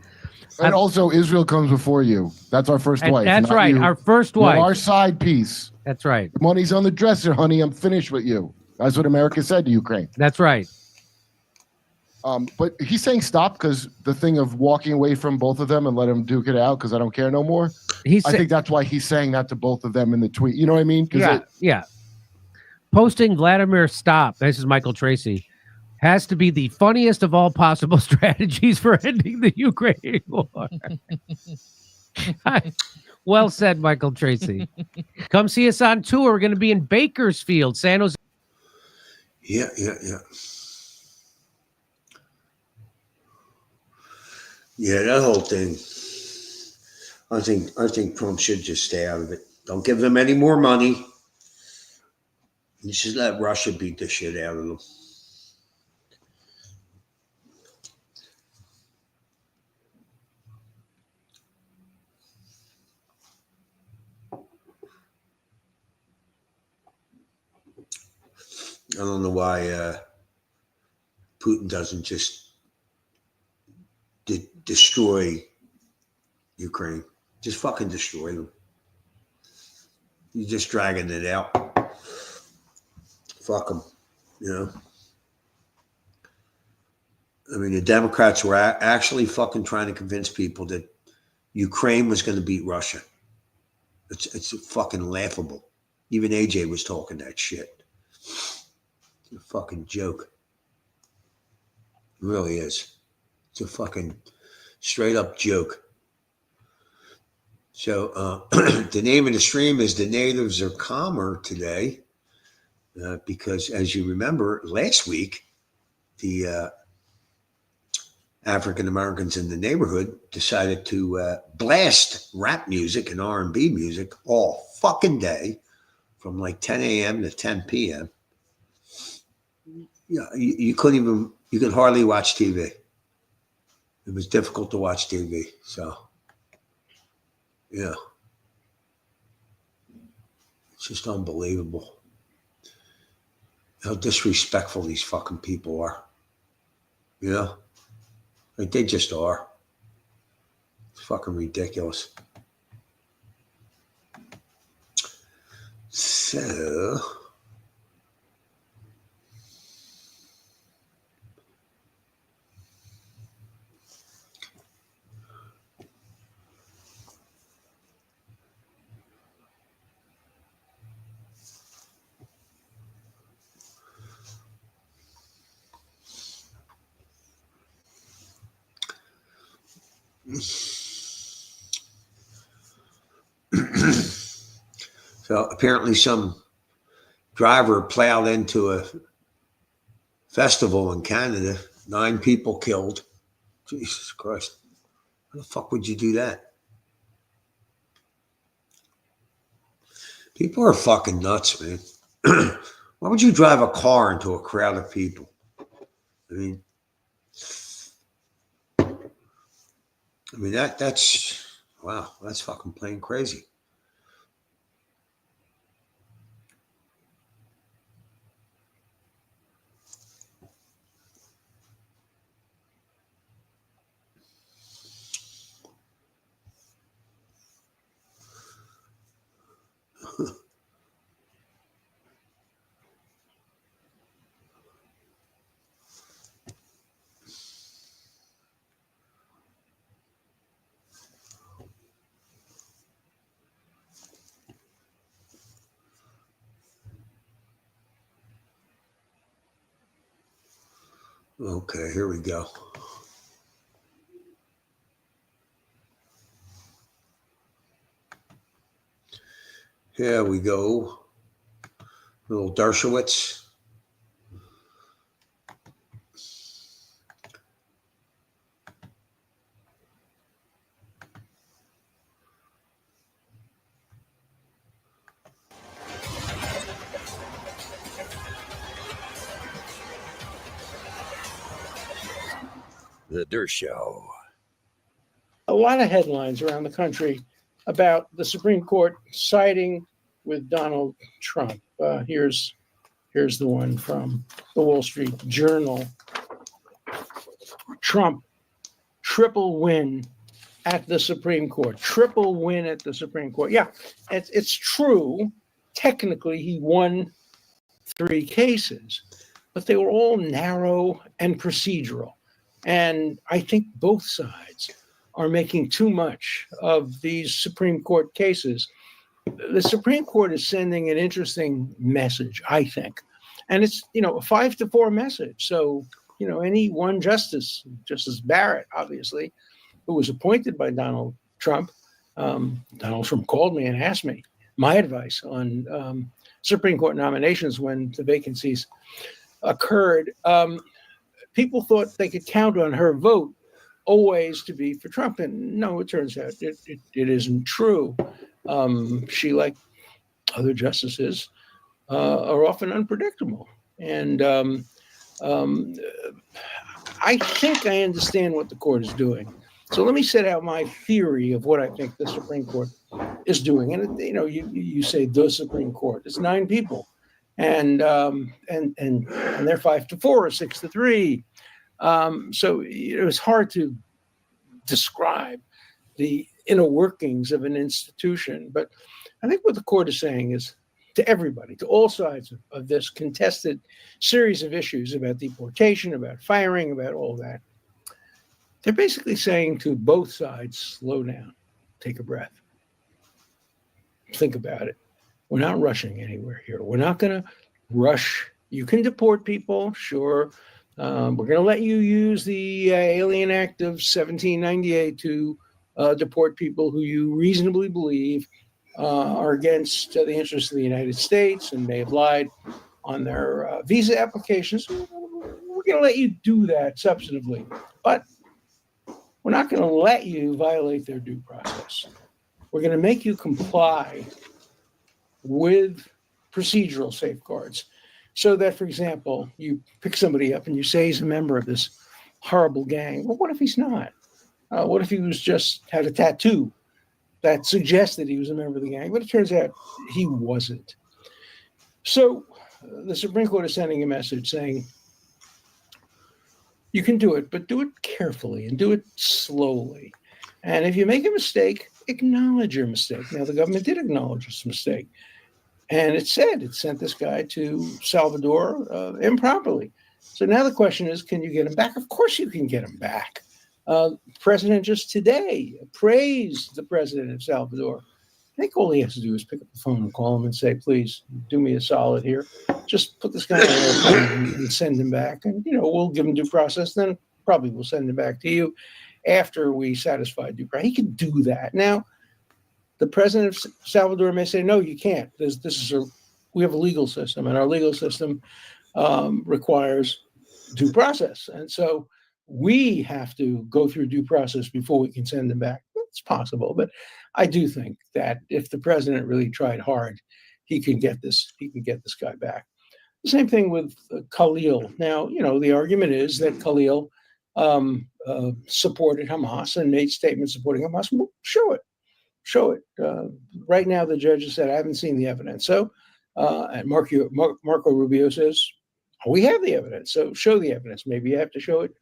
And also, Israel comes before you. That's our first wife. That's right. You. Our first wife. Our side piece. That's right. The money's on the dresser, honey. I'm finished with you. That's what America said to Ukraine. That's right. But he's saying stop because the thing of walking away from both of them and let them duke it out because I don't care no more. I think that's why he's saying that to both of them in the tweet. You know what I mean? Yeah. Posting Vladimir stop. This is Michael Tracy. Has to be the funniest of all possible strategies for ending the Ukraine war. Well said, Michael Tracy. Come see us on tour. We're going to be in Bakersfield, San Jose. Yeah. Yeah, that whole thing. I think Trump should just stay out of it. Don't give them any more money. You should let Russia beat the shit out of them. I don't know why Putin doesn't just destroy Ukraine. Just fucking destroy them. You're just dragging it out. Fuck them, you know? I mean, the Democrats were actually fucking trying to convince people that Ukraine was going to beat Russia. It's fucking laughable. Even AJ was talking that shit. It's a fucking joke. It really is. It's a fucking straight up joke. So the name of the stream is The Natives Are Calmer today because, as you remember, last week, the African Americans in the neighborhood decided to blast rap music and R&B music all fucking day from like 10 a.m. to 10 p.m. Yeah, you could hardly watch TV. It was difficult to watch TV. So, yeah. It's just unbelievable how disrespectful these fucking people are. You know? Like, they just are. It's fucking ridiculous. So... So apparently some driver plowed into a festival in Canada, 9 people killed. Jesus Christ. How the fuck would you do that? People are fucking nuts, man. Why would you drive a car into a crowd of people? I mean, that's wow, that's fucking plain crazy. Okay, here we go. Here we go. Little Dershowitz. The Dirt Show. A lot of headlines around the country about the Supreme Court siding with Donald Trump. Here's the one from the Wall Street Journal. Trump, triple win at the Supreme Court. Triple win at the Supreme Court. Yeah, it's true. Technically, he won 3 cases, but they were all narrow and procedural. And I think both sides are making too much of these Supreme Court cases. The Supreme Court is sending an interesting message, I think. And it's, a 5-4 message. So, any one Justice Barrett, obviously, who was appointed by Donald Trump, Donald Trump called me and asked me my advice on Supreme Court nominations when the vacancies occurred. People thought they could count on her vote always to be for Trump. And no, it turns out it isn't true. She, like other justices, are often unpredictable. And I think I understand what the court is doing. So let me set out my theory of what I think the Supreme Court is doing. And you say the Supreme Court. It's 9 people, and they're 5-4 or 6-3. So it's hard to describe the inner workings of an institution. But I think what the court is saying is to everybody, to all sides of this contested series of issues about deportation, about firing, about all that, they're basically saying to both sides, slow down, take a breath, think about it. We're not rushing anywhere here. We're not going to rush. You can deport people, sure. We're going to let you use the Alien Act of 1798 to deport people who you reasonably believe are against the interests of the United States and may have lied on their visa applications. We're going to let you do that substantively, but we're not going to let you violate their due process. We're going to make you comply with procedural safeguards so that, for example, you pick somebody up and you say he's a member of this horrible gang. Well, what if he's not? What if he was just had a tattoo that suggested he was a member of the gang? But it turns out he wasn't. So the Supreme Court is sending a message saying, you can do it, but do it carefully and do it slowly. And if you make a mistake, acknowledge your mistake. Now, the government did acknowledge its mistake. And it sent this guy to Salvador improperly. So now the question is, can you get him back? Of course you can get him back. The president just today praised the president of Salvador. I think all he has to do is pick up the phone and call him and say, please do me a solid here. Just put this guy on airplane and send him back. And, we'll give him due process. Then probably we'll send him back to you after we satisfy due process. He can do that. Now, the president of Salvador may say, no, you can't. We have a legal system, and our legal system requires due process. And so we have to go through due process before we can send them back. It's possible, but I do think that if the president really tried hard, he can get this guy back. The same thing with Khalil. Now, the argument is that Khalil supported Hamas and made statements supporting Hamas. Well, show it. Right now, the judge has said, I haven't seen the evidence. So, and Marco Rubio says, we have the evidence. So show the evidence. Maybe you have to show it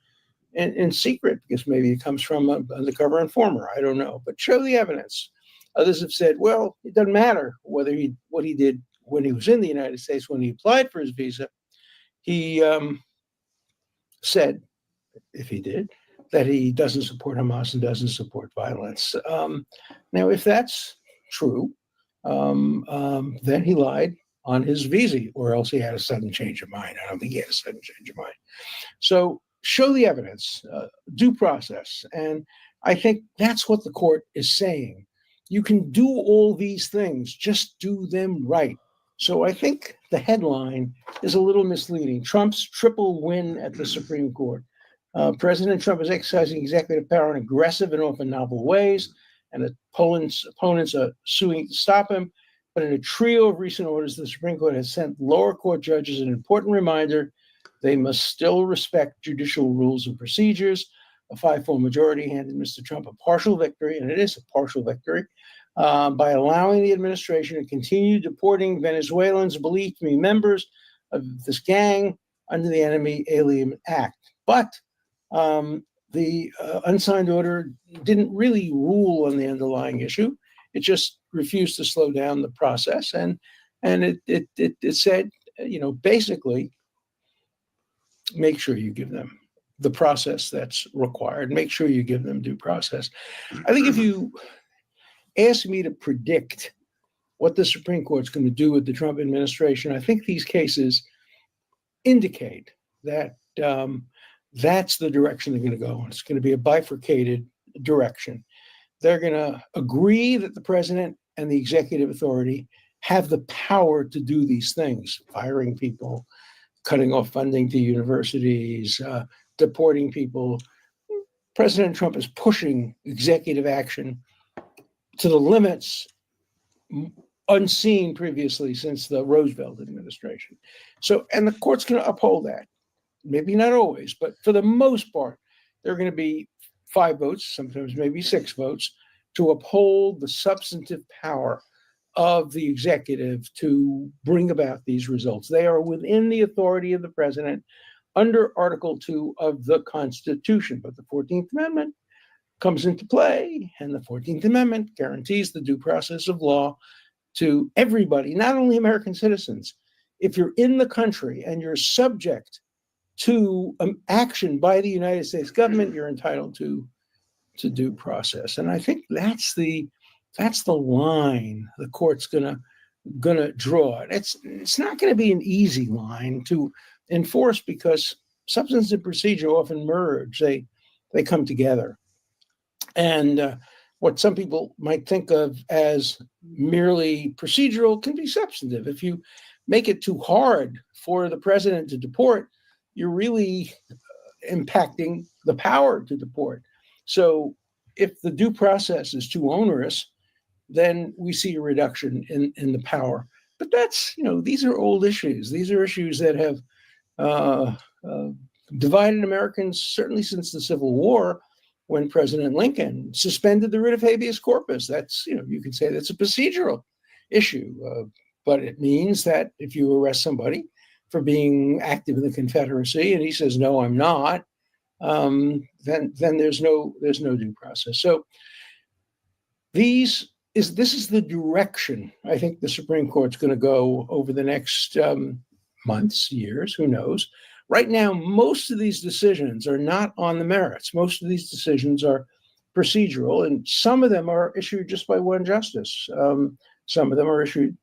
in secret because maybe it comes from an undercover informer. I don't know. But show the evidence. Others have said, well, it doesn't matter what he did when he was in the United States, when he applied for his visa. He said, if he did, that he doesn't support Hamas and doesn't support violence. Now, if that's true, then he lied on his visa, or else he had a sudden change of mind. I don't think he had a sudden change of mind. So show the evidence, due process. And I think that's what the court is saying. You can do all these things, just do them right. So I think the headline is a little misleading. Trump's triple win at the Supreme Court. President Trump is exercising executive power in aggressive and often novel ways, and opponents are suing to stop him. But in a trio of recent orders, the Supreme Court has sent lower court judges an important reminder they must still respect judicial rules and procedures. A 5-4 majority handed Mr. Trump a partial victory, and it is a partial victory, by allowing the administration to continue deporting Venezuelans believed to be members of this gang under the Enemy Alien Act. But the unsigned order didn't really rule on the underlying issue. It just refused to slow down the process, and it said, basically, make sure you give them the process that's required. Make sure you give them due process. I think if you ask me to predict what the Supreme Court's going to do with the Trump administration, I think these cases indicate that that's the direction they're going to go. It's going to be a bifurcated direction. they're going to agree that the president and the executive authority have the power to do these things, firing people, cutting off funding to universities, deporting people. President Trump is pushing executive action to the limits unseen previously since the Roosevelt administration. So, and the court's going to uphold that. Maybe not always, but for the most part, there are going to be 5 votes, sometimes maybe 6 votes, to uphold the substantive power of the executive to bring about these results. They are within the authority of the president under Article 2 of the Constitution, but the 14th Amendment comes into play, and the 14th Amendment guarantees the due process of law to everybody, not only American citizens. If you're in the country and you're subject to action by the United States government, you're entitled to due process. And I think that's the line the court's gonna draw. It's not going to be an easy line to enforce because substance and procedure often merge. They come together. And what some people might think of as merely procedural can be substantive. If you make it too hard for the president to deport, you're really impacting the power to deport. So if the due process is too onerous, then we see a reduction in the power. But that's, these are old issues. These are issues that have divided Americans, certainly since the Civil War, when President Lincoln suspended the writ of habeas corpus. That's, you can say that's a procedural issue, but it means that if you arrest somebody for being active in the Confederacy and he says, no, I'm not, then there's no due process. So this is the direction I think the Supreme Court's going to go over the next months, years, who knows. Right now, most of these decisions are not on the merits. Most of these decisions are procedural, and some of them are issued just by one justice. Some of them are issued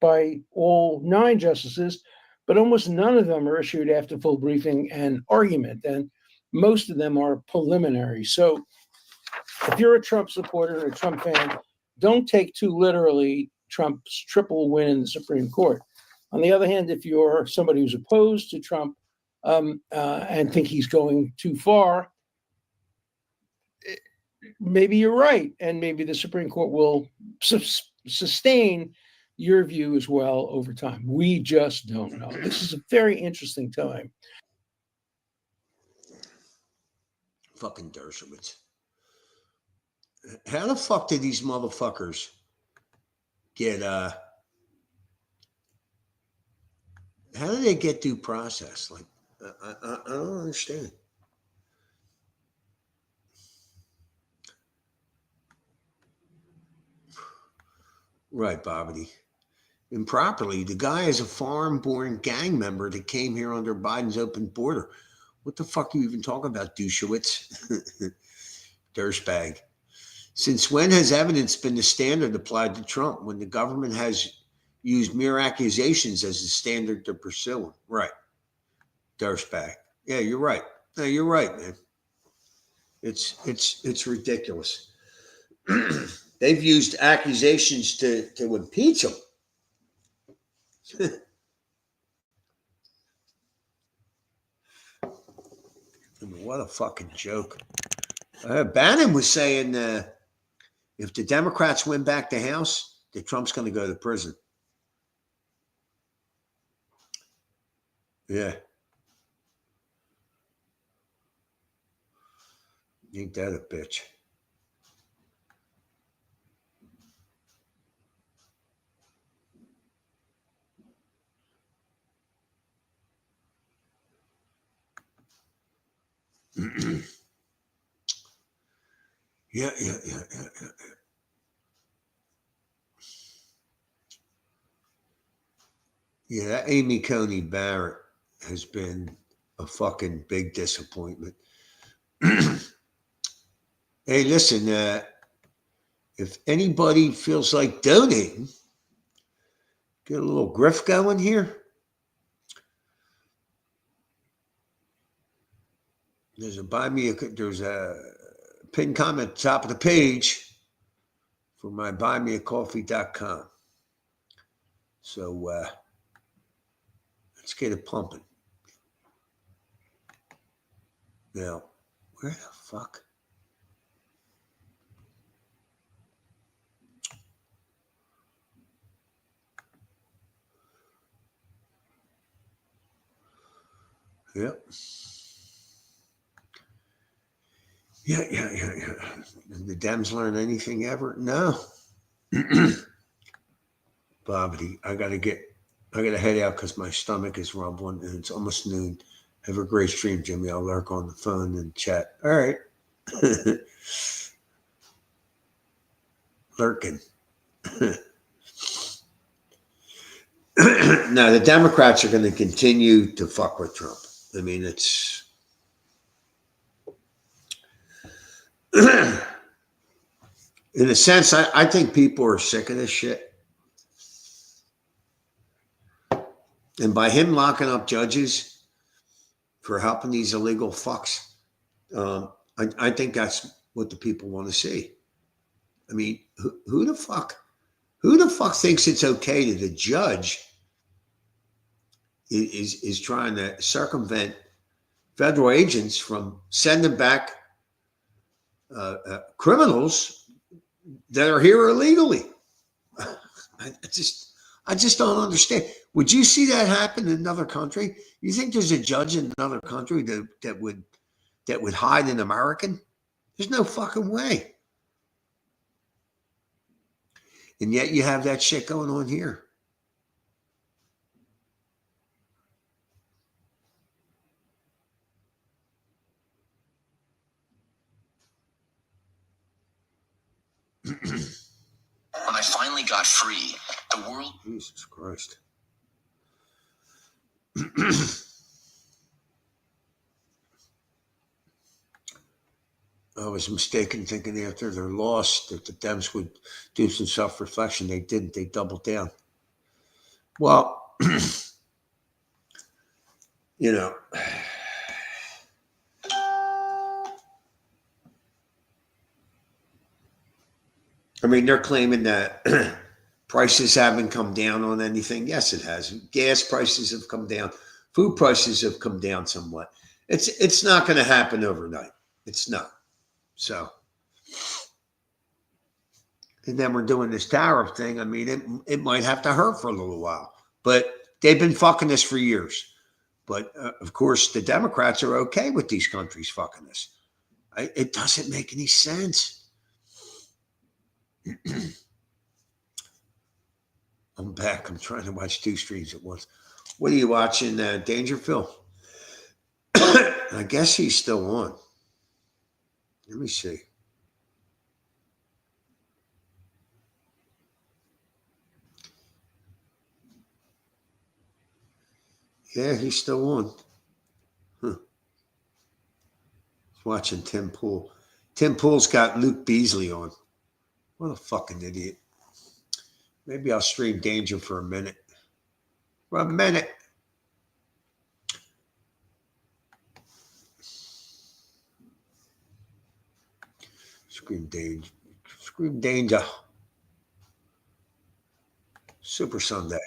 by all 9 justices, but almost none of them are issued after full briefing and argument, and most of them are preliminary. So if you're a Trump supporter or a Trump fan, don't take too literally Trump's triple win in the Supreme Court. On the other hand, if you're somebody who's opposed to Trump and think he's going too far, maybe you're right, and maybe the Supreme Court will sustain your view as well over time. We just don't know. This is a very interesting time. Fucking Dershowitz. How the fuck did these motherfuckers get how did they get due process? Like, I don't understand. Right, Bobbity. Improperly, the guy is a foreign-born gang member that came here under Biden's open border. What the fuck are you even talking about, Dershowitz? Dirtbag. Since when has evidence been the standard applied to Trump when the government has used mere accusations as the standard to pursue him? Right. Dirtbag. Yeah, you're right. No, you're right, man. It's ridiculous. They've used accusations to impeach him. I mean, what a fucking joke. Bannon was saying if the Democrats win back the House, that Trump's going to go to prison. Yeah. Ain't that a bitch? Yeah. Yeah, that Amy Coney Barrett has been a fucking big disappointment. Hey, listen, if anybody feels like donating, get a little grift going here. There's a pinned comment at the top of the page. for my buymeacoffee.com. So let's get it pumping. Now, where the fuck? Yep. Yeah. Did the Dems learn anything ever? No. Bobbity, I gotta head out because my stomach is rumbling and it's almost noon. Have a great stream, Jimmy. I'll lurk on the phone and chat. All right. Lurking. Now, the Democrats are going to continue to fuck with Trump. I mean, it's... In a sense, I think people are sick of this shit. And by him locking up judges for helping these illegal fucks, I think that's what the people want to see. I mean, who the fuck thinks it's okay that a judge is trying to circumvent federal agents from sending back criminals that are here illegally? I just don't understand. Would you see that happen in another country? You think there's a judge in another country that would hide an American? There's no fucking way. And yet you have that shit going on here. When I finally got free, the world... Jesus Christ. I was mistaken thinking after their loss that the Dems would do some self-reflection. They didn't. They doubled down. Well, you know, I mean, they're claiming that prices haven't come down on anything. Yes, it has. Gas prices have come down. Food prices have come down somewhat. It's not going to happen overnight. It's not. So, and then we're doing this tariff thing. I mean, it might have to hurt for a little while, but they've been fucking us for years. But of course, the Democrats are okay with these countries fucking us. It doesn't make any sense. I'm back. I'm trying to watch two streams at once. What are you watching, Dangerfield? I guess he's still on. Let me see. Yeah, he's still on. Huh. Watching Tim Pool. Tim Pool's got Luke Beasley on. What a fucking idiot. Maybe I'll stream Danger for a minute. For a minute. Scream Danger. Scream Danger. Super Sunday.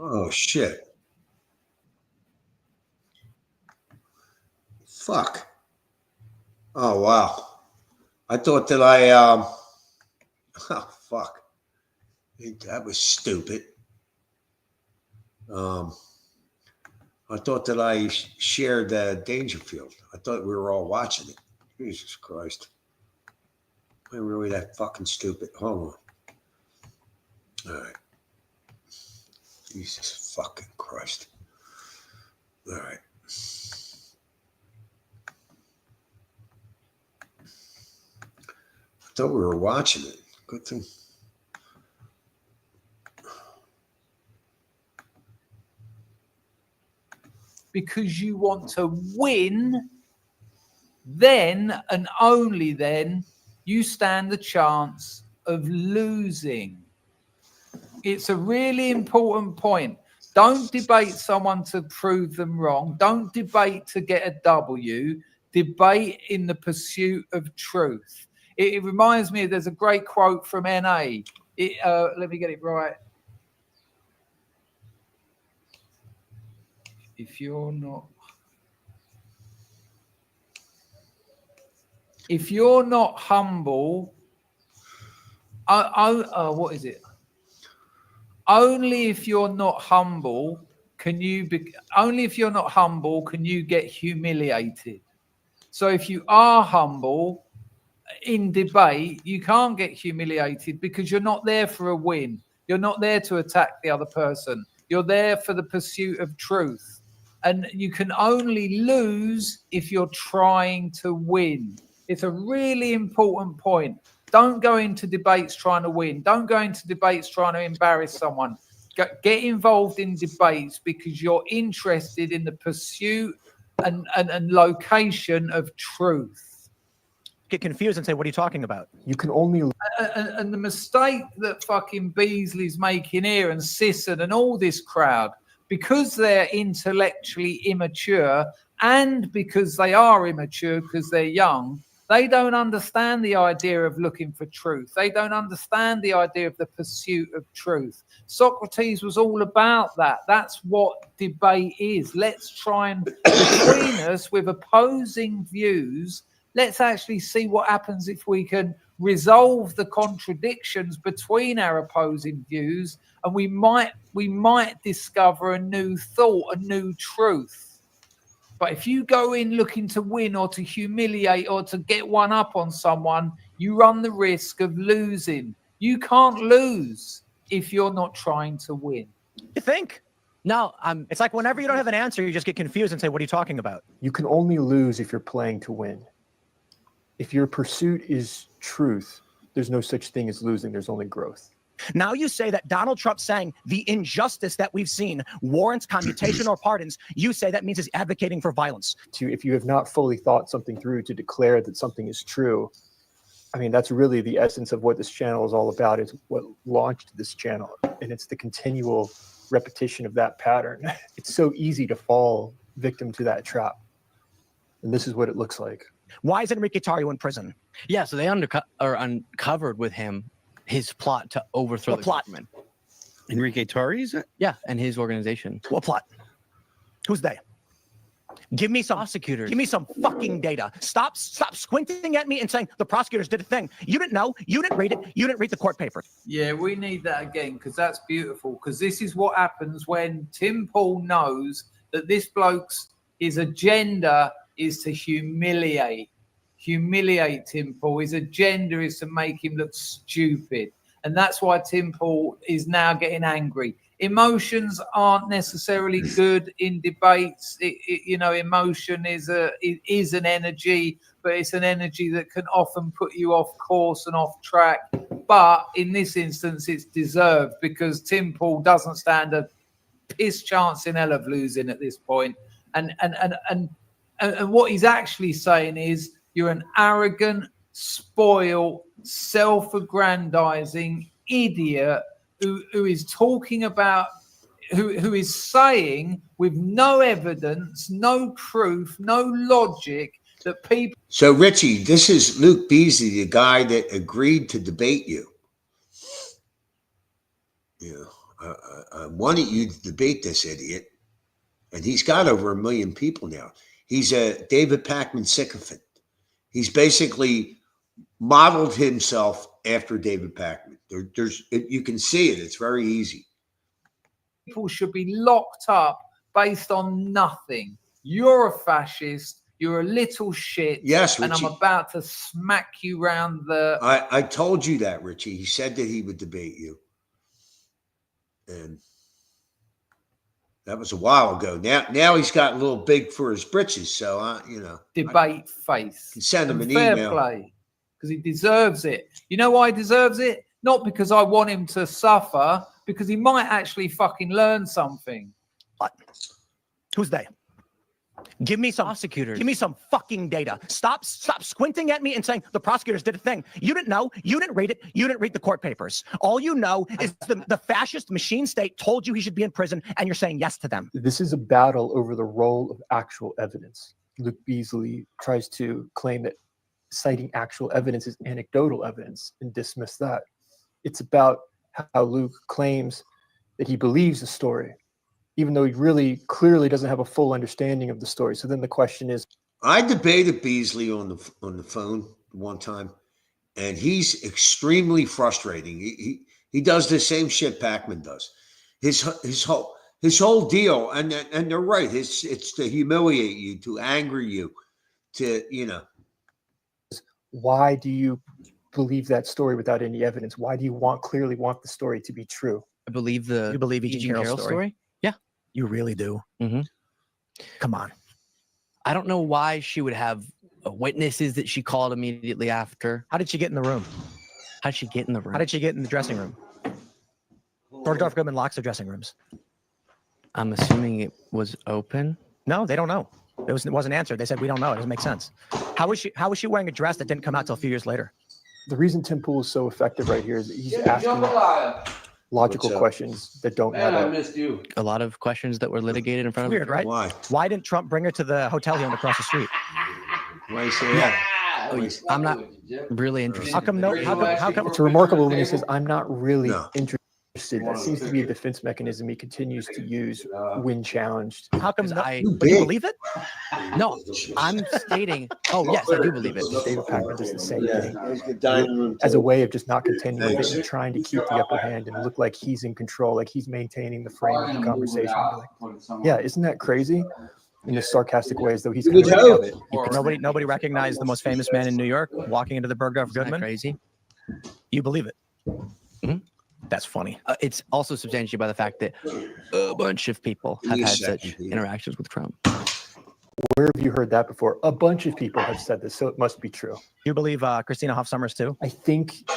Oh shit. Fuck. Oh wow. I thought that oh fuck. That was stupid. I thought that I shared Dangerfield. I thought we were all watching it. Jesus Christ. I'm really that fucking stupid. Hold on. All right. Jesus fucking Christ. All right. I thought we were watching it. Good thing. Because you want to win, then and only then you stand the chance of losing. It's a really important point. Don't debate someone to prove them wrong. Don't debate to get a W. Debate in the pursuit of truth. It reminds me, there's a great quote from NA. Let me get it right. If you're not humble, what is it? Only if you're not humble can you get humiliated. So if you are humble in debate, you can't get humiliated because you're not there for a win. You're not there to attack the other person. You're there for the pursuit of truth. And you can only lose if you're trying to win. It's a really important point. Don't go into debates trying to win. Don't go into debates trying to embarrass someone. Get involved in debates because you're interested in the pursuit and location of truth. Get confused and say, what are you talking about? You can only... And the mistake that fucking Beasley's making here and Sisson and all this crowd, because they're intellectually immature and because they are immature because they're young, they don't understand the idea of looking for truth. They don't understand the idea of the pursuit of truth. Socrates was all about that. That's what debate is. Let's try and, between us with opposing views, let's actually see what happens if we can resolve the contradictions between our opposing views, and we might discover a new thought, a new truth. But if you go in looking to win or to humiliate or to get one up on someone, you run the risk of losing. You can't lose if you're not trying to win. You think? No, it's like whenever you don't have an answer, you just get confused and say, what are you talking about? You can only lose if you're playing to win. If your pursuit is truth, there's no such thing as losing. There's only growth. Now you say that Donald Trump saying the injustice that we've seen warrants commutation or pardons. You say that means he's advocating for violence. If you have not fully thought something through to declare that something is true, I mean, that's really the essence of what this channel is all about. It's what launched this channel. And it's the continual repetition of that pattern. It's so easy to fall victim to that trap. And this is what it looks like. Why is Enrique Tarrio in prison? Yeah, so they uncovered with him his plot to overthrow the government. Enrique Tarrio's? Yeah, and his organization. What plot? Who's they? Give me some prosecutors. Give me some fucking data. Stop squinting at me and saying the prosecutors did a thing. You didn't know. You didn't read it. You didn't read the court papers. Yeah, we need that again because that's beautiful. Because this is what happens when Tim Pool knows that this bloke's his agenda is to humiliate Tim Pool. His agenda is to make him look stupid. And that's why Tim Pool is now getting angry. Emotions aren't necessarily good in debates. Emotion is an energy, but it's an energy that can often put you off course and off track. But in this instance, it's deserved because Tim Pool doesn't stand a piss chance in hell of losing at this point. And what he's actually saying is, you're an arrogant, spoiled, self-aggrandizing idiot who is talking about, who is saying with no evidence, no proof, no logic that people... So, Richie, this is Luke Beasley, the guy that agreed to debate you. Yeah. I wanted you to debate this idiot, and he's got over 1 million people now. He's a David Pakman sycophant. He's basically modeled himself after David Pakman. You can see it. It's very easy. People should be locked up based on nothing. You're a fascist. You're a little shit. Yes, and Richie. I'm about to smack you round the. I told you that, Richie. He said that he would debate you, and that was a while ago. Now he's got a little big for his britches. So debate face. Can send him and an fair email. play, because he deserves it. You know why he deserves it? Not because I want him to suffer, because he might actually fucking learn something. What? Who's they? Give me some prosecutors. Give me some fucking data. Stop squinting at me and saying the prosecutors did a thing. You didn't know. You didn't read it. You didn't read the court papers. All you know is the fascist machine state told you he should be in prison, and you're saying yes to them. This is a battle over the role of actual evidence. Luke Beasley tries to claim that citing actual evidence is anecdotal evidence and dismiss that. It's about how Luke claims that he believes the story, even though he really clearly doesn't have a full understanding of the story. So then the question is, I debated Beasley on the phone one time, and he's extremely frustrating. He does the same shit Pakman does. His whole deal, and they're right. It's to humiliate you, to anger you, to why do you believe that story without any evidence? Why do you clearly want the story to be true? I believe You believe E.G. Carroll's story? Yeah. You really do. Mm-hmm. Come on. I don't know why she would have witnesses that she called immediately after. How did she get in the room? How did she get in the room? How did she get in the dressing room? Bergdorf Goodman locks the dressing rooms. I'm assuming it was open. No, they don't know. It wasn't answered. They said we don't know. It doesn't make sense. How was she wearing a dress that didn't come out till a few years later? The reason Tim Pool is so effective right here is that he's asking logical questions that don't add up. A lot of questions that were litigated in front of Weird, right? Why didn't Trump bring her to the hotel he owned across the street? Why you say that? I'm not really interested. How come no? How come? It's remarkable when he says, "I'm not really interested." That seems to be a defense mechanism he continues to use when challenged. How come? I You believe it? No, I'm stating. Oh yes, I do believe it. David Pakman does the same thing as a way of just not contending with it and trying to keep the upper hand and look like he's in control, like he's maintaining the frame of the conversation. Like, yeah, isn't that crazy? In the sarcastic ways, though he's kind of it. Nobody recognized the most famous man in New York walking into the Bergdorf Goodman. Crazy. You believe it? Mm-hmm. That's funny. It's also substantiated by the fact that a bunch of people have had such interactions with Trump. Where have you heard that before? A bunch of people have said this, so it must be true. You believe Christina Hoff Sommers too? I think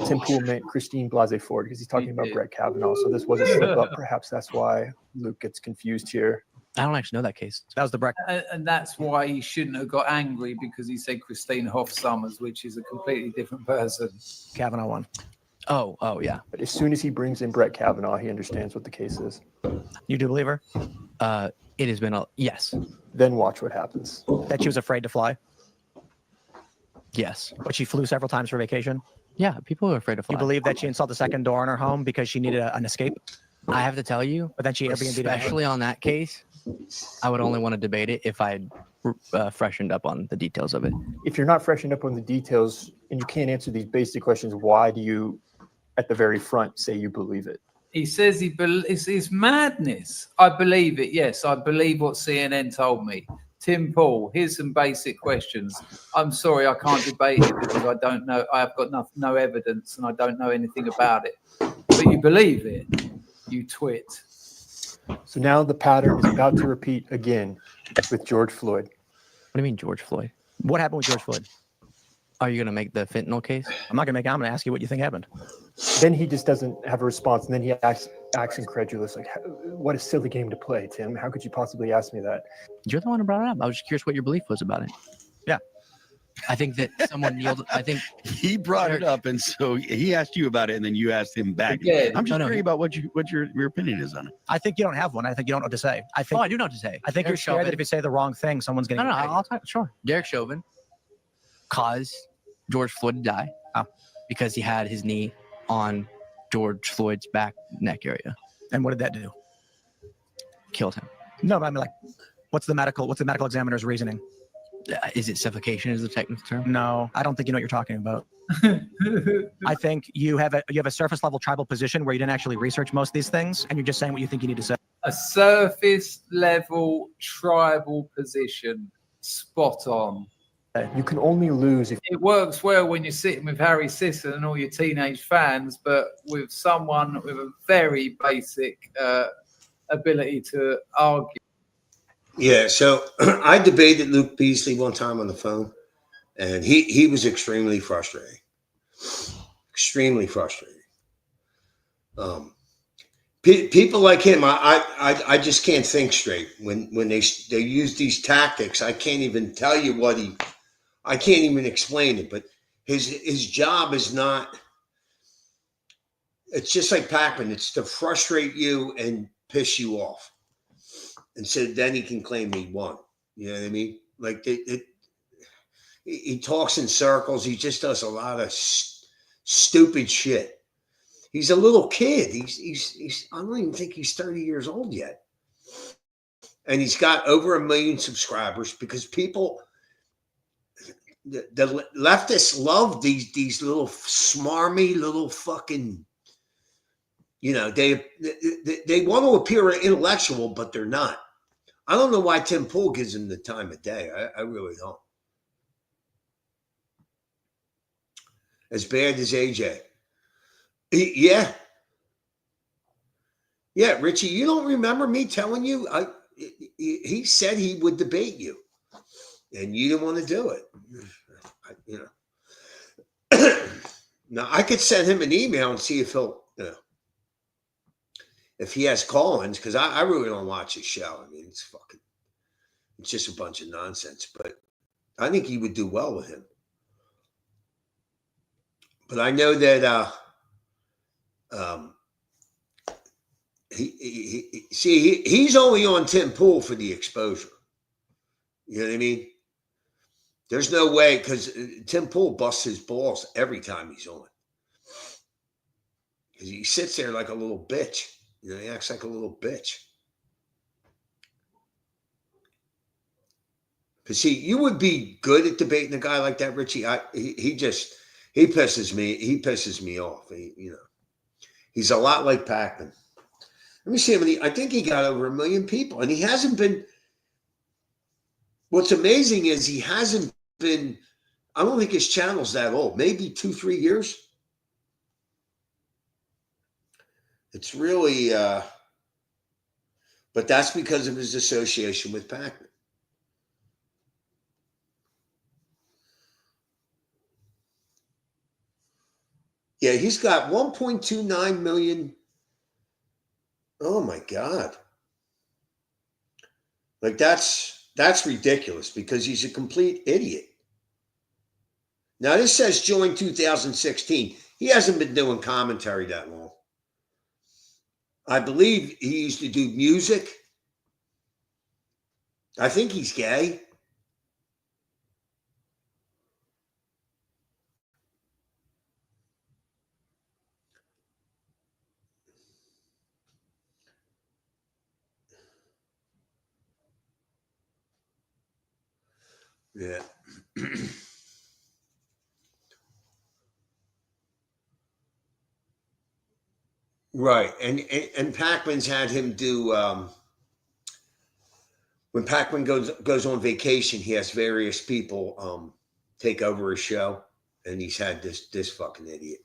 Tim Pool meant Christine Blasey Ford because he's talking about Brett Kavanaugh. So this was a slip up. Perhaps that's why Luke gets confused here. I don't actually know that case. That was the Brett. And that's why he shouldn't have got angry, because he said Christine Hoff Sommers, which is a completely different person. Kavanaugh won. Oh yeah. But as soon as he brings in Brett Kavanaugh, he understands what the case is. You do believe her? It has been yes. Then watch what happens. That she was afraid to fly? Yes. But she flew several times for vacation? Yeah, people are afraid to fly. You believe that she installed the second door in her home because she needed an escape? I have to tell you, but then she Airbnb'd it. Especially on that case, I would only want to debate it if I freshened up on the details of it. If you're not freshened up on the details and you can't answer these basic questions, why do you, at the very front, say you believe it? He says it's madness. I believe it. Yes, I believe what CNN told me. Tim Pool, here's some basic questions. I'm sorry, I can't debate it because I don't know. I have got no evidence and I don't know anything about it. But you believe it, you twit. So now the pattern is about to repeat again with George Floyd. What do you mean, George Floyd? What happened with George Floyd? Are you going to make the fentanyl case? I'm not going to make it. I'm going to ask you what you think happened. Then he just doesn't have a response. And then he acts incredulous. Like, what a silly game to play, Tim. How could you possibly ask me that? You're the one who brought it up. I was just curious what your belief was about it. Yeah. I think that someone kneeled. I think he brought it up, and so he asked you about it, and then you asked him back. I'm just curious about what your opinion is on it. I think you don't have one. I think you don't know what to say. I do know what to say. I think Derek you're scared Chauvin. that if you say the wrong thing, someone's going to. No, I'll talk. Sure. Derek Chauvin caused George Floyd to die because he had his knee on George Floyd's back neck area. And what did that do? Killed him. No, but I mean, like, what's the medical examiner's reasoning? Is it suffocation? Is the technical term? No, I don't think you know what you're talking about. I think you have a surface level tribal position where you didn't actually research most of these things, and you're just saying what you think you need to say. A surface level tribal position. Spot on. You can only lose if It works well when you're sitting with Harry Sisson and all your teenage fans, but with someone with a very basic ability to argue. Yeah, so I debated Luke Beasley one time on the phone, and he was extremely frustrating. Extremely frustrating. People like him, I just can't think straight when they use these tactics. I can't even tell you I can't even explain it. But his job is not. It's just like Pac-Man. It's to frustrate you and piss you off, and so then he can claim he won. You know what I mean? Like he talks in circles. He just does a lot of stupid shit. He's a little kid. He's I don't even think he's 30 years old yet. And he's got over 1 million subscribers because people, the leftists love these little smarmy little fucking, they want to appear intellectual, but they're not. I don't know why Tim Pool gives him the time of day. I really don't. As bad as AJ. Yeah, Richie, you don't remember me telling you? He said he would debate you, and you didn't want to do it. Now I could send him an email and see if he'll, if he has call-ins, because I really don't watch his show. I mean, it's just a bunch of nonsense. But I think he would do well with him. But I know that. He's only on Tim Pool for the exposure. You know what I mean? There's no way, because Tim Pool busts his balls every time he's on. Because he sits there like a little bitch. He acts like a little bitch. Because you would be good at debating a guy like that, Richie. He pisses me. He pisses me off. He's a lot like Pac-Man. Let me see how many. I think he got over 1 million people, and he hasn't been. What's amazing is he hasn't been. I don't think his channel's that old. Maybe 2-3 years. It's really, but that's because of his association with Pac-Man. Yeah, he's got 1.29 million. Oh my God. Like that's ridiculous because he's a complete idiot. Now this says joined 2016. He hasn't been doing commentary that long. I believe he used to do music. I think he's gay. Yeah. Right. And Pac-Man's had him do when Pac-Man goes on vacation, he has various people take over his show, and he's had this fucking idiot.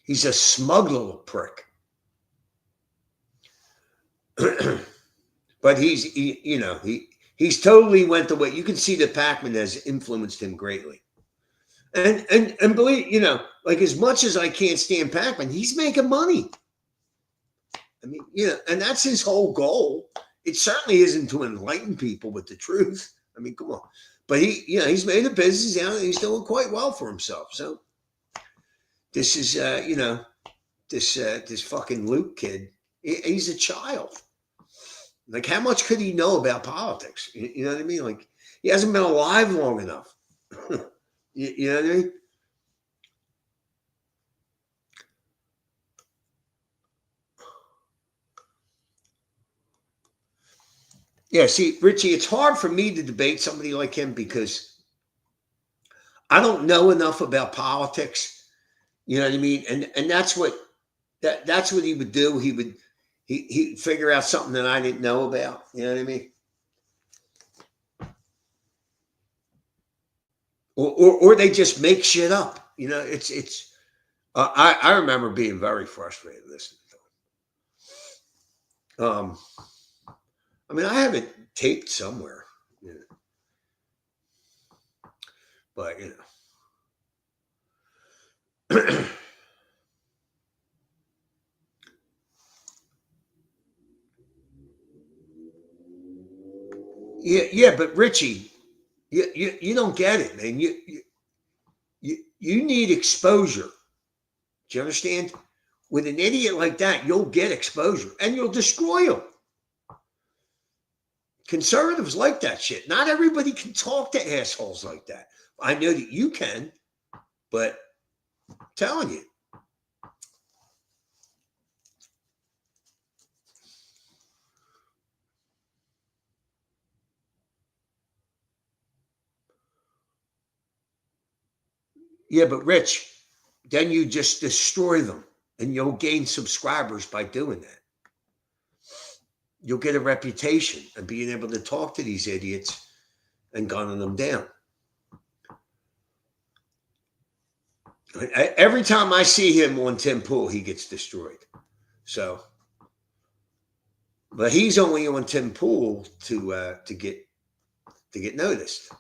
He's a smug little prick. But he's totally went the way. You can see that Pac-Man has influenced him greatly. And believe, like as much as I can't stand Pac-Man, he's making money. I mean, and that's his whole goal. It certainly isn't to enlighten people with the truth. I mean, come on. But he's made a business out and he's doing quite well for himself. So this is, this fucking Luke kid, he's a child. Like, how much could he know about politics? You know what I mean? Like, he hasn't been alive long enough. You know what I mean? Yeah, see, Richie, it's hard for me to debate somebody like him because I don't know enough about politics. You know what I mean? And that's what he would do. He'd figure out something that I didn't know about. You know what I mean? Or they just make shit up. You know, I remember being very frustrated listening to him. I mean, I have it taped somewhere, you know. But you know. Yeah, but Richie, you don't get it, man. You need exposure. Do you understand? With an idiot like that, you'll get exposure and you'll destroy him. Conservatives like that shit. Not everybody can talk to assholes like that. I know that you can, but I'm telling you. Yeah, but Rich, then you just destroy them and you'll gain subscribers by doing that. You'll get a reputation of being able to talk to these idiots and gunning them down. Every time I see him on Tim Pool, he gets destroyed. So, but he's only on Tim Pool to get noticed,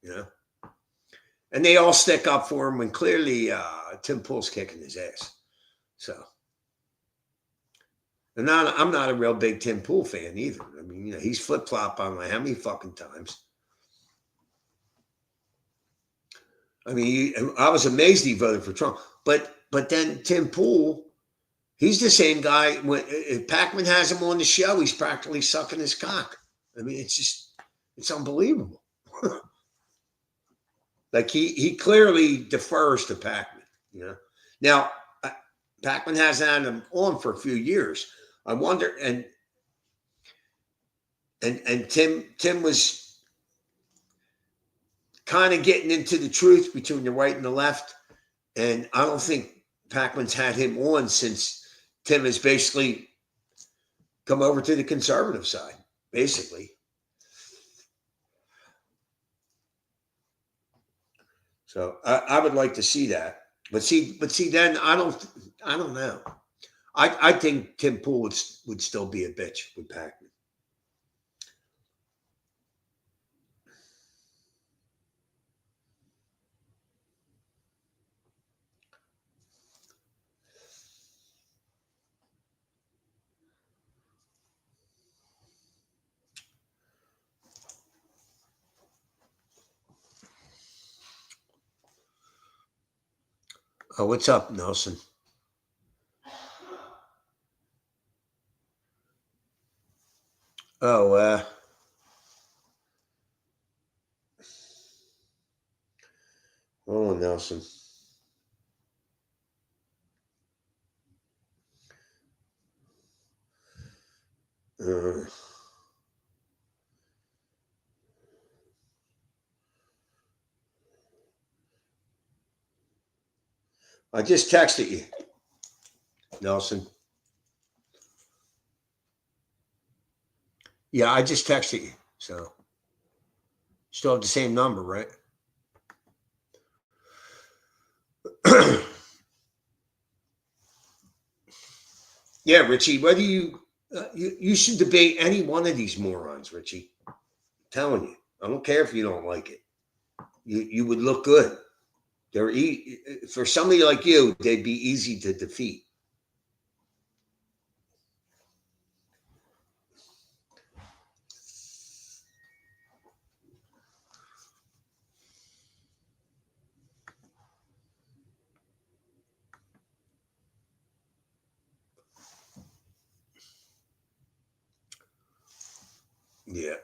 you know. And they all stick up for him when clearly Tim Pool's kicking his ass. So, and I'm not a real big Tim Pool fan either. I mean, you know, he's flip-flop on like how many fucking times. I mean, I was amazed he voted for Trump. But then Tim Pool, he's the same guy. When if Pacman has him on the show, he's practically sucking his cock. I mean, it's unbelievable. Like he clearly defers to Pacman, you know. Now, Pacman hasn't had him on for a few years. I wonder, and Tim was kind of getting into the truth between the right and the left, and I don't think Pacman's had him on since Tim has basically come over to the conservative side, basically. So I would like to see that, but see, then I don't know. I think Tim Pool would still be a bitch with Pacman. Oh, what's up, Nelson? Oh, hold on, Nelson. I just texted you, Nelson. Yeah, I just texted you. So still have the same number, right? Yeah, Richie, whether you should debate any one of these morons, Richie. I'm telling you, I don't care if you don't like it. You would look good. For somebody like you, they'd be easy to defeat. Yeah.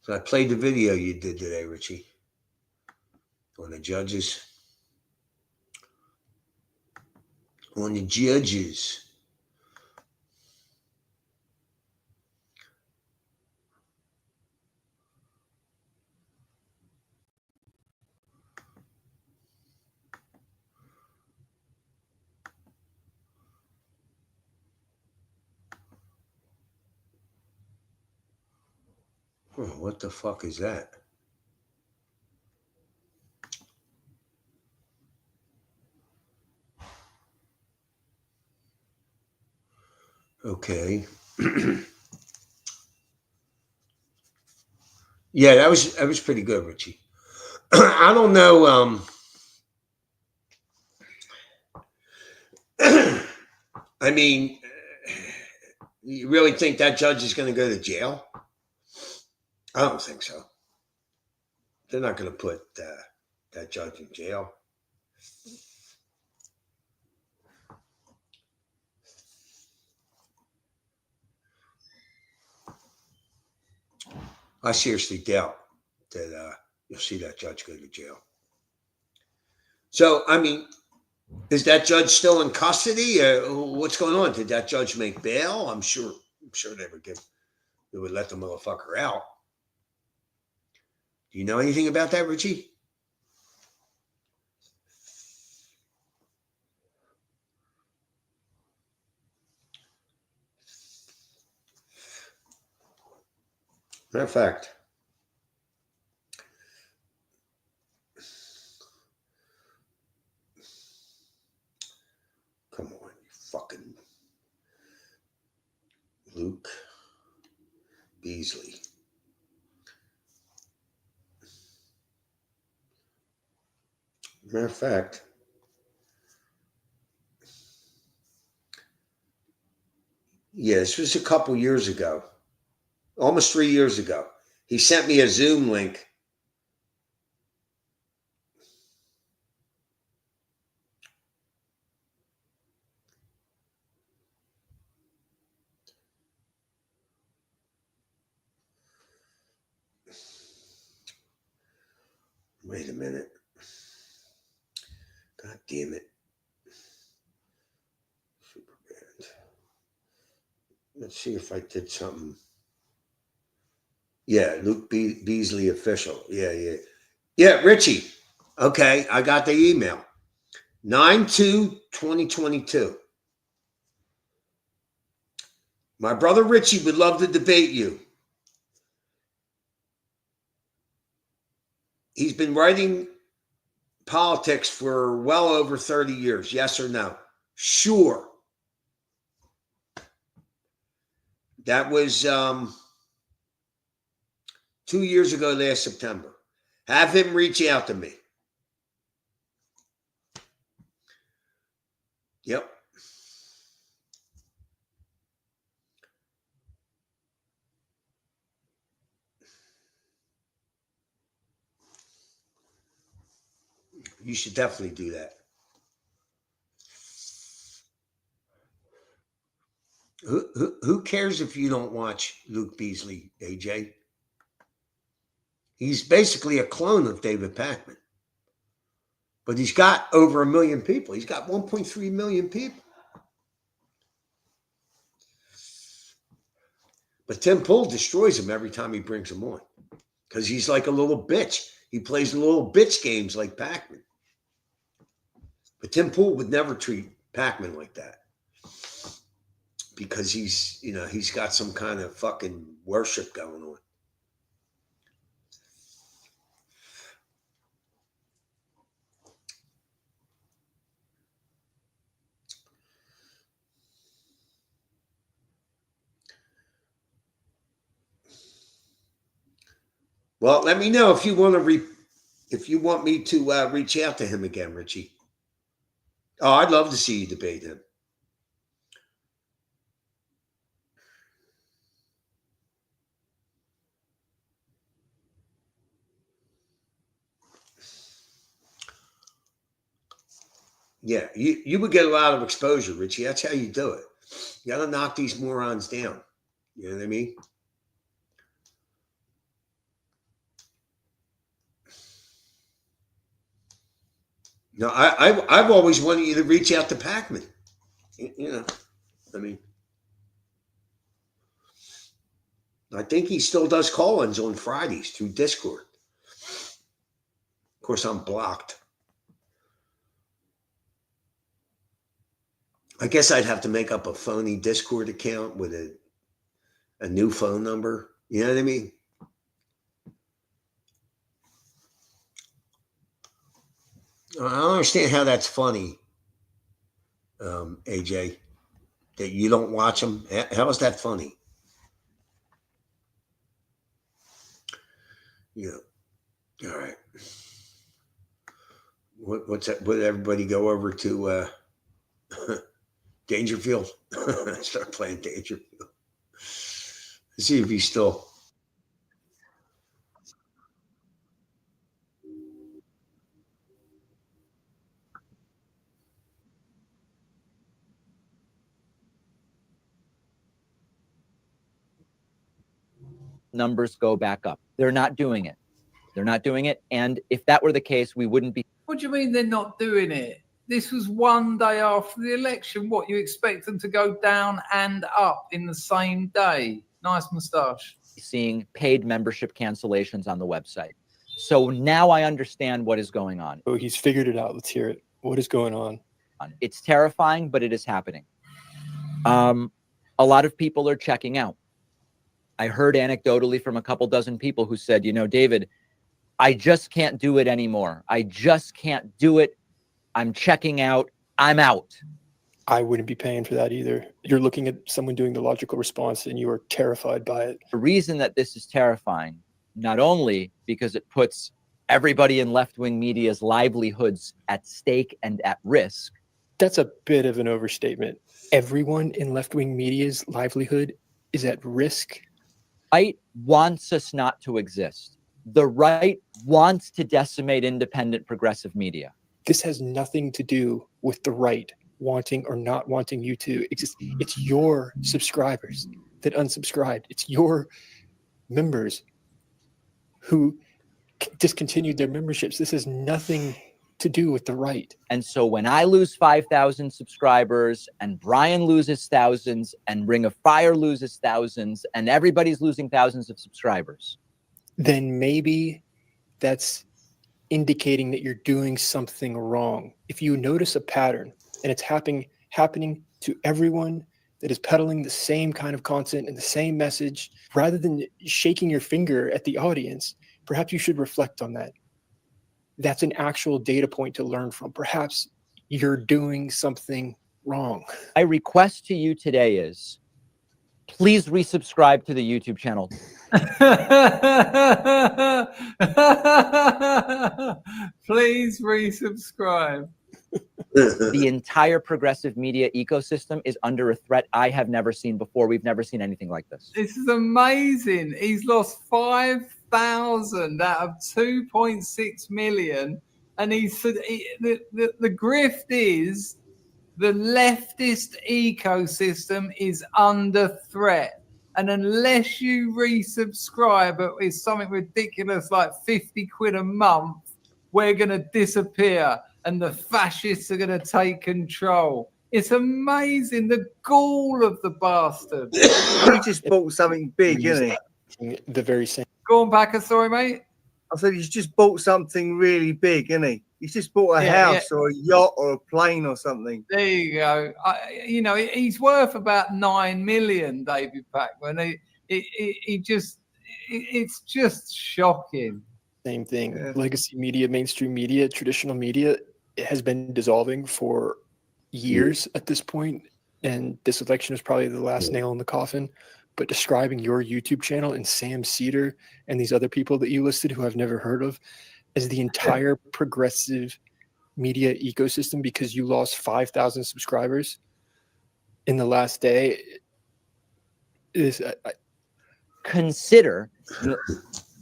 So I played the video you did today, Richie, on the judges. On the judges. Oh, what the fuck is that? Okay. Yeah, that was pretty good, Richie. I don't know. I mean, you really think that judge is going to go to jail? I don't think so. They're not going to put that judge in jail. I seriously doubt that you'll see that judge go to jail. So, I mean, is that judge still in custody? What's going on? Did that judge make bail? I'm sure they would let the motherfucker out. Do you know anything about that, Richie? Matter of fact, come on, you fucking Luke Beasley. Matter of fact, yeah, this was a couple years ago, almost 3 years ago. He sent me a Zoom link. Wait a minute. God damn it. Superband. Let's see if I did something. Yeah, Luke Beasley official. Yeah, Richie. Okay, I got the email. 9/2/2022. My brother Richie would love to debate you. He's been writing politics for well over 30 years. Yes or no? Sure. That was 2 years ago last September. Have him reach out to me. Yep. You should definitely do that. Who cares if you don't watch Luke Beasley, AJ? He's basically a clone of David Pakman. But he's got over 1 million people. He's got 1.3 million people. But Tim Pool destroys him every time he brings him on. Because he's like a little bitch. He plays little bitch games like Pakman. But Tim Pool would never treat Pakman like that. Because he's got some kind of fucking worship going on. Well, let me know if you want me to reach out to him again, Richie. Oh, I'd love to see you debate him. Yeah, you would get a lot of exposure, Richie. That's how you do it. You got to knock these morons down. You know what I mean? No, I've always wanted you to reach out to Pakman. You know, I mean, I think he still does call-ins on Fridays through Discord. Of course, I'm blocked. I guess I'd have to make up a phony Discord account with a new phone number. You know what I mean? I don't understand how that's funny, AJ, that you don't watch them. How is that funny? Yeah. All right. What's that? Would everybody go over to Dangerfield? Start playing Dangerfield. Let's see if he's still. Numbers go back up. They're not doing it. They're not doing it. And if that were the case, we wouldn't be. What do you mean they're not doing it? This was one day after the election. What, you expect them to go down and up in the same day? Nice moustache. Seeing paid membership cancellations on the website. So now I understand what is going on. Oh, he's figured it out. Let's hear it. What is going on? It's terrifying, but it is happening. A lot of people are checking out. I heard anecdotally from a couple dozen people who said, you know, David, I just can't do it anymore. I just can't do it. I'm checking out. I'm out. I wouldn't be paying for that either. You're looking at someone doing the logical response and you are terrified by it. The reason that this is terrifying, not only because it puts everybody in left-wing media's livelihoods at stake and at risk. That's a bit of an overstatement. Everyone in left-wing media's livelihood is at risk. Right wants us not to exist. The right wants to decimate independent progressive media. This has nothing to do with the right wanting or not wanting you to exist. It's your subscribers that unsubscribed. It's your members who discontinued their memberships. This has nothing to do with the right. And so when I lose 5,000 subscribers and Brian loses thousands and Ring of Fire loses thousands and everybody's losing thousands of subscribers, then maybe that's indicating that you're doing something wrong. If you notice a pattern and it's happening to everyone that is peddling the same kind of content and the same message, rather than shaking your finger at the audience, perhaps you should reflect on that. That's an actual data point to learn from. Perhaps you're doing something wrong. My request to you today is, please resubscribe to the YouTube channel. Please resubscribe. The entire progressive media ecosystem is under a threat I have never seen before. We've never seen anything like this. This is amazing. He's lost 5,000 out of 2.6 million. And he said the grift is the leftist ecosystem is under threat. And unless you resubscribe with something ridiculous like 50 quid a month, we're going to disappear and the fascists are going to take control. It's amazing, the gall of the bastard. He just bought something big, isn't he? The very same. Go on, Backer, sorry, mate. I said he's just bought something really big, isn't he? He's just bought a house or a yacht or a plane or something. There you go. You know, he's worth about 9 million, David Pakman. It's just shocking. Same thing. Legacy media, mainstream media, traditional media, it has been dissolving for years at this point, and this election is probably the last nail in the coffin. But describing your YouTube channel and Sam Cedar and these other people that you listed who I've never heard of as the entire progressive media ecosystem because you lost 5,000 subscribers in the last day is consider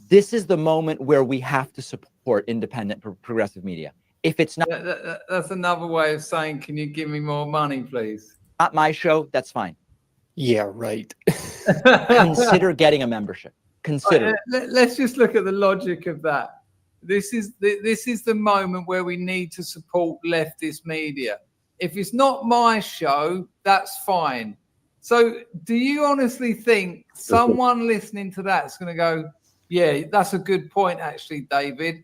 this is the moment where we have to support independent progressive media. If it's not, that's another way of saying, can you give me more money, please? Not my show, that's fine. Yeah, right. Consider getting a membership. Consider. Let's just look at the logic of that. This is the moment where we need to support leftist media. If it's not my show, that's fine. So do you honestly think someone listening to that is going to go, yeah, that's a good point, actually, David.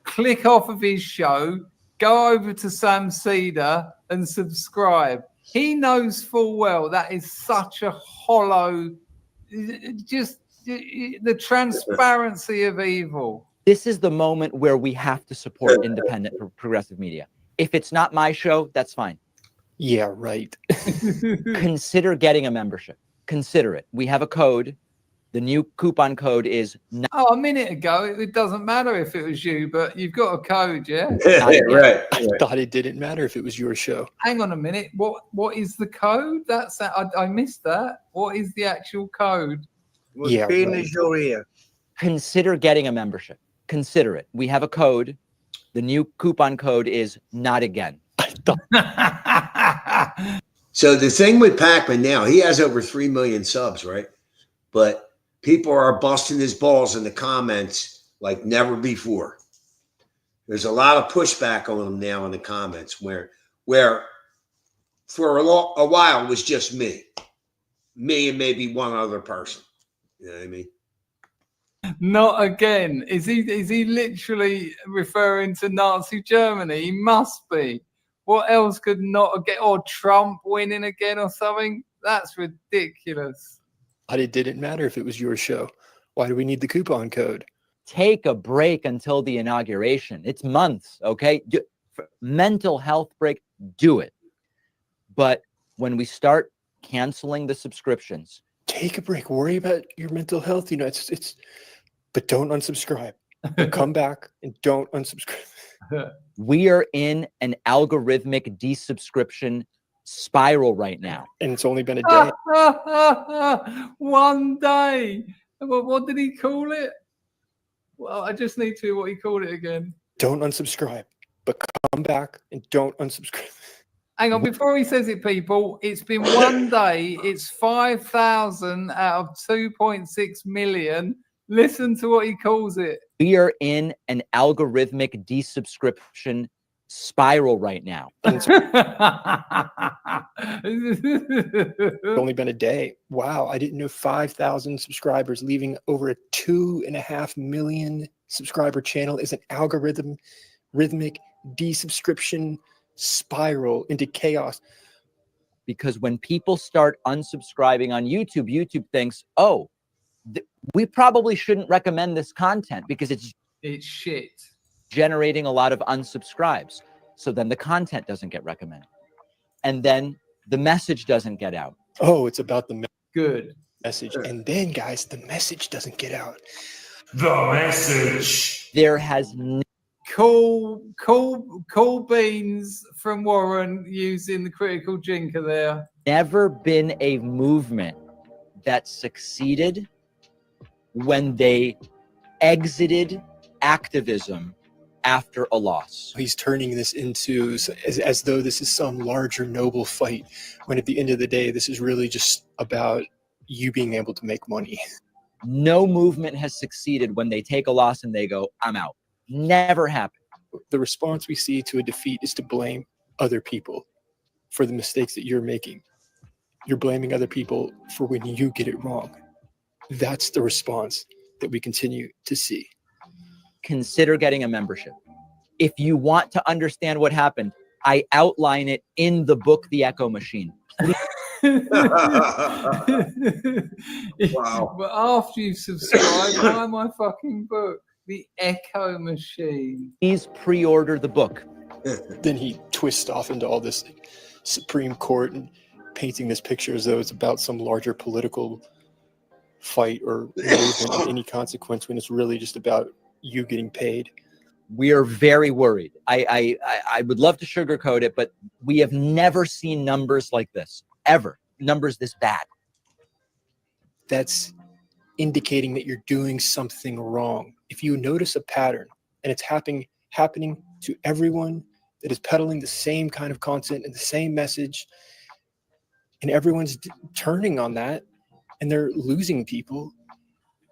Click off of his show, go over to Sam Cedar and subscribe. He knows full well that is such a hollow, just the transparency of evil. This is the moment where we have to support independent progressive media. If it's not my show, that's fine. Yeah, right. Consider getting a membership. Consider it. We have a code. The new coupon code is Oh, a minute ago, it doesn't matter if it was you, but you've got a code, yeah? Right. I thought it didn't matter if it was your show. Hang on a minute. What is the code? That's I missed that. What is the actual code? Yeah, Being right. is your ear. Consider getting a membership. Consider it. We have a code. The new coupon code is not again. So the thing with Pac-Man now, he has over 3 million subs, right? But people are busting his balls in the comments like never before. There's a lot of pushback on him now in the comments where for a while it was just me and maybe one other person. You know what I mean? Not again. Is he literally referring to Nazi Germany? He must be. What else could not get, or Trump winning again or something? That's ridiculous. But it didn't matter if it was your show. Why do we need the coupon code? Take a break until the inauguration. It's months, okay? Mental health break, do it. But when we start canceling the subscriptions, Take a break. Worry about your mental health. You know, it's but don't unsubscribe. Come back and don't unsubscribe. we are in an algorithmic desubscription spiral right now. And it's only been a day. 1 day. What did he call it? Well, I just need to hear what he called it again. Don't unsubscribe, but come back and don't unsubscribe. Hang on, before he says it, people, it's been 1 day. It's 5,000 out of 2.6 million. Listen to what he calls it. We are in an algorithmic desubscription spiral right now. It's only been a day. Wow, I didn't know 5,000 subscribers, leaving over a 2.5 million subscriber channel is an rhythmic desubscription spiral into chaos. Because when people start unsubscribing on YouTube, YouTube thinks, oh, we probably shouldn't recommend this content because it's shit. Generating a lot of unsubscribes. So then the content doesn't get recommended. And then the message doesn't get out. Oh, it's about the good message. And then, guys, the message doesn't get out. The message. There has Cool beans from Warren using the critical jinker there. never been a movement that succeeded when they exited activism after a loss. He's turning this into as though this is some larger noble fight, when at the end of the day, this is really just about you being able to make money. No movement has succeeded when they take a loss and they go, I'm out. Never happened. The response we see to a defeat is to blame other people for the mistakes that you're making. You're blaming other people for when you get it wrong. That's the response that we continue to see. Consider getting a membership. If you want to understand what happened, I outline it in the book, The Echo Machine. Wow. But after you subscribe, buy my fucking book, The Echo Machine. Please pre-order the book. Then he twists off into all this Supreme Court and painting this picture as though it's about some larger political fight or movement of any consequence, when it's really just about you getting paid. We are very worried. I would love to sugarcoat it, but we have never seen numbers like this, ever. Numbers this bad. That's indicating that you're doing something wrong. If you notice a pattern and it's happening to everyone that is peddling the same kind of content and the same message, and everyone's turning on that and they're losing people,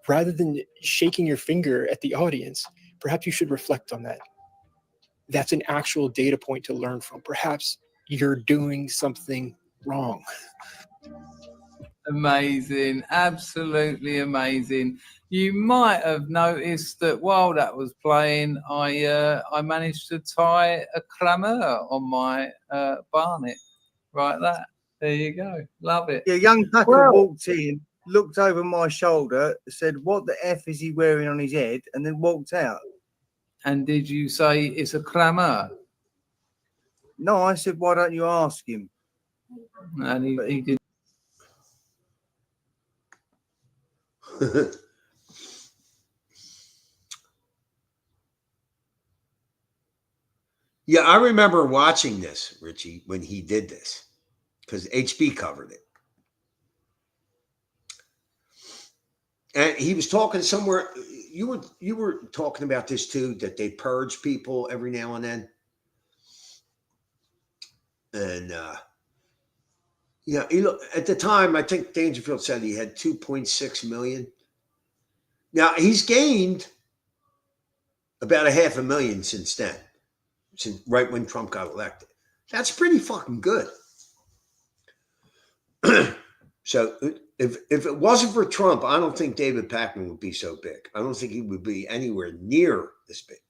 rather than shaking your finger at the audience, perhaps you should reflect on that. That's an actual data point to learn from. Perhaps you're doing something wrong. Amazing, absolutely amazing. You might have noticed that while that was playing, I managed to tie a clameur on my barnet. Right, there you go. Love it. Yeah, young Tucker walked in looked over my shoulder, said, "What the F is he wearing on his head?" and then walked out. And did you say it's a crammer? No, I said, "Why don't you ask him?" And he did. Yeah, I remember watching this, Richie, when he did this, because HB covered it. And he was talking somewhere. You were talking about this too, that they purge people every now and then. And at the time, I think Dangerfield said he had 2.6 million. Now he's gained about 500,000 since then, since right when Trump got elected. That's pretty fucking good. So if it wasn't for Trump, I don't think David Pakman would be so big. I don't think he would be anywhere near this big,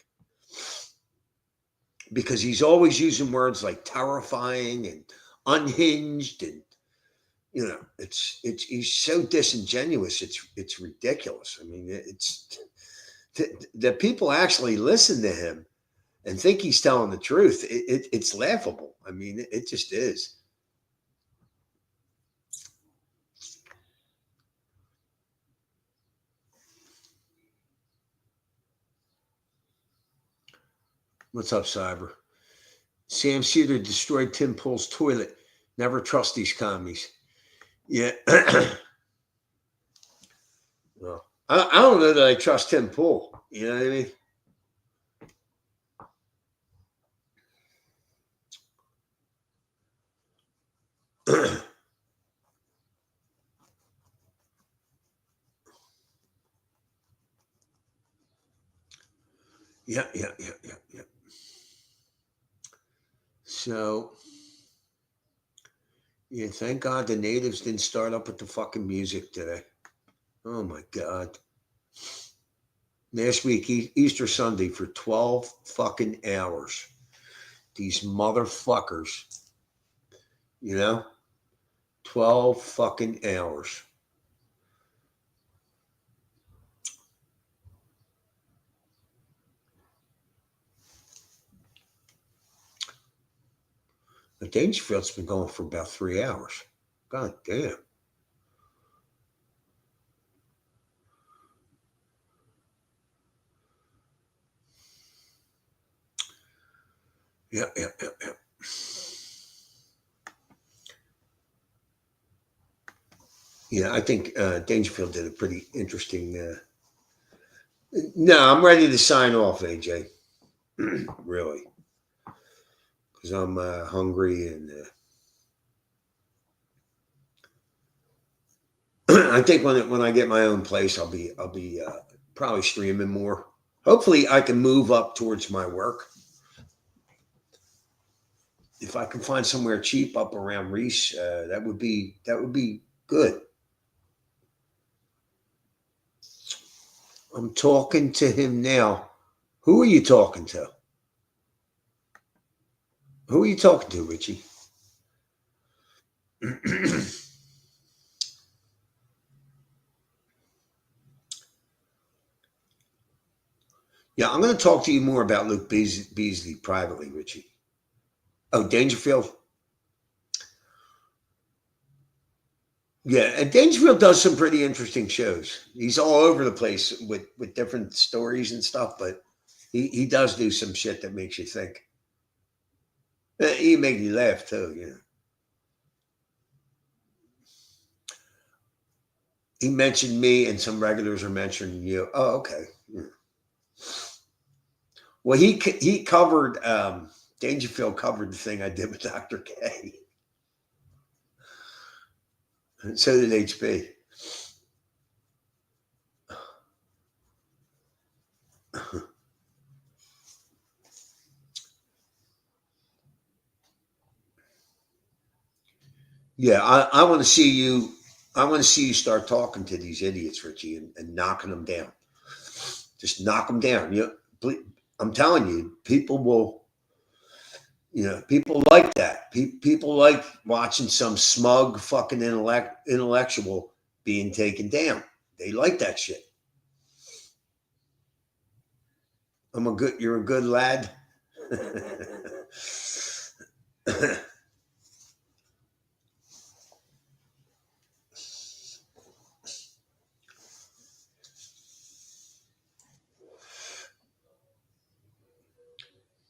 because he's always using words like terrifying and unhinged, and he's so disingenuous. It's ridiculous. I mean, it's that people actually listen to him and think he's telling the truth. It's laughable. I mean, it just is. What's up, Cyber? Sam Cedar destroyed Tim Pool's toilet. Never trust these commies. Yeah. Well, I don't know that I trust Tim Pool. You know what I mean? Yeah. So, yeah, thank God the natives didn't start up with the fucking music today. Oh my God. Last week, Easter Sunday, for 12 fucking hours. These motherfuckers, 12 fucking hours. But Dangerfield's been going for about 3 hours. God damn. Yeah. Yeah, I think Dangerfield did a pretty interesting. No, I'm ready to sign off, AJ. Really, because I'm hungry, and I think when I get my own place, I'll be probably streaming more. Hopefully, I can move up towards my work. If I can find somewhere cheap up around Reese, that would be good. I'm talking to him now. Who are you talking to? Who are you talking to, Richie? Yeah, I'm going to talk to you more about Luke Beasley privately, Richie. Oh, Dangerfield? Yeah, and Dangerfield does some pretty interesting shows. He's all over the place with different stories and stuff, but he does do some shit that makes you think. He make you laugh too, He mentioned me, and some regulars are mentioning you. Oh, okay. Yeah. Well, he covered Dangerfield covered the thing I did with Dr. K. And so did HB. Yeah, I want to see you. I want to see you start talking to these idiots, Richie, and knocking them down. Just knock them down. I'm telling you, people will. People like that. People like watching some smug fucking intellectual being taken down. They like that shit. You're a good lad.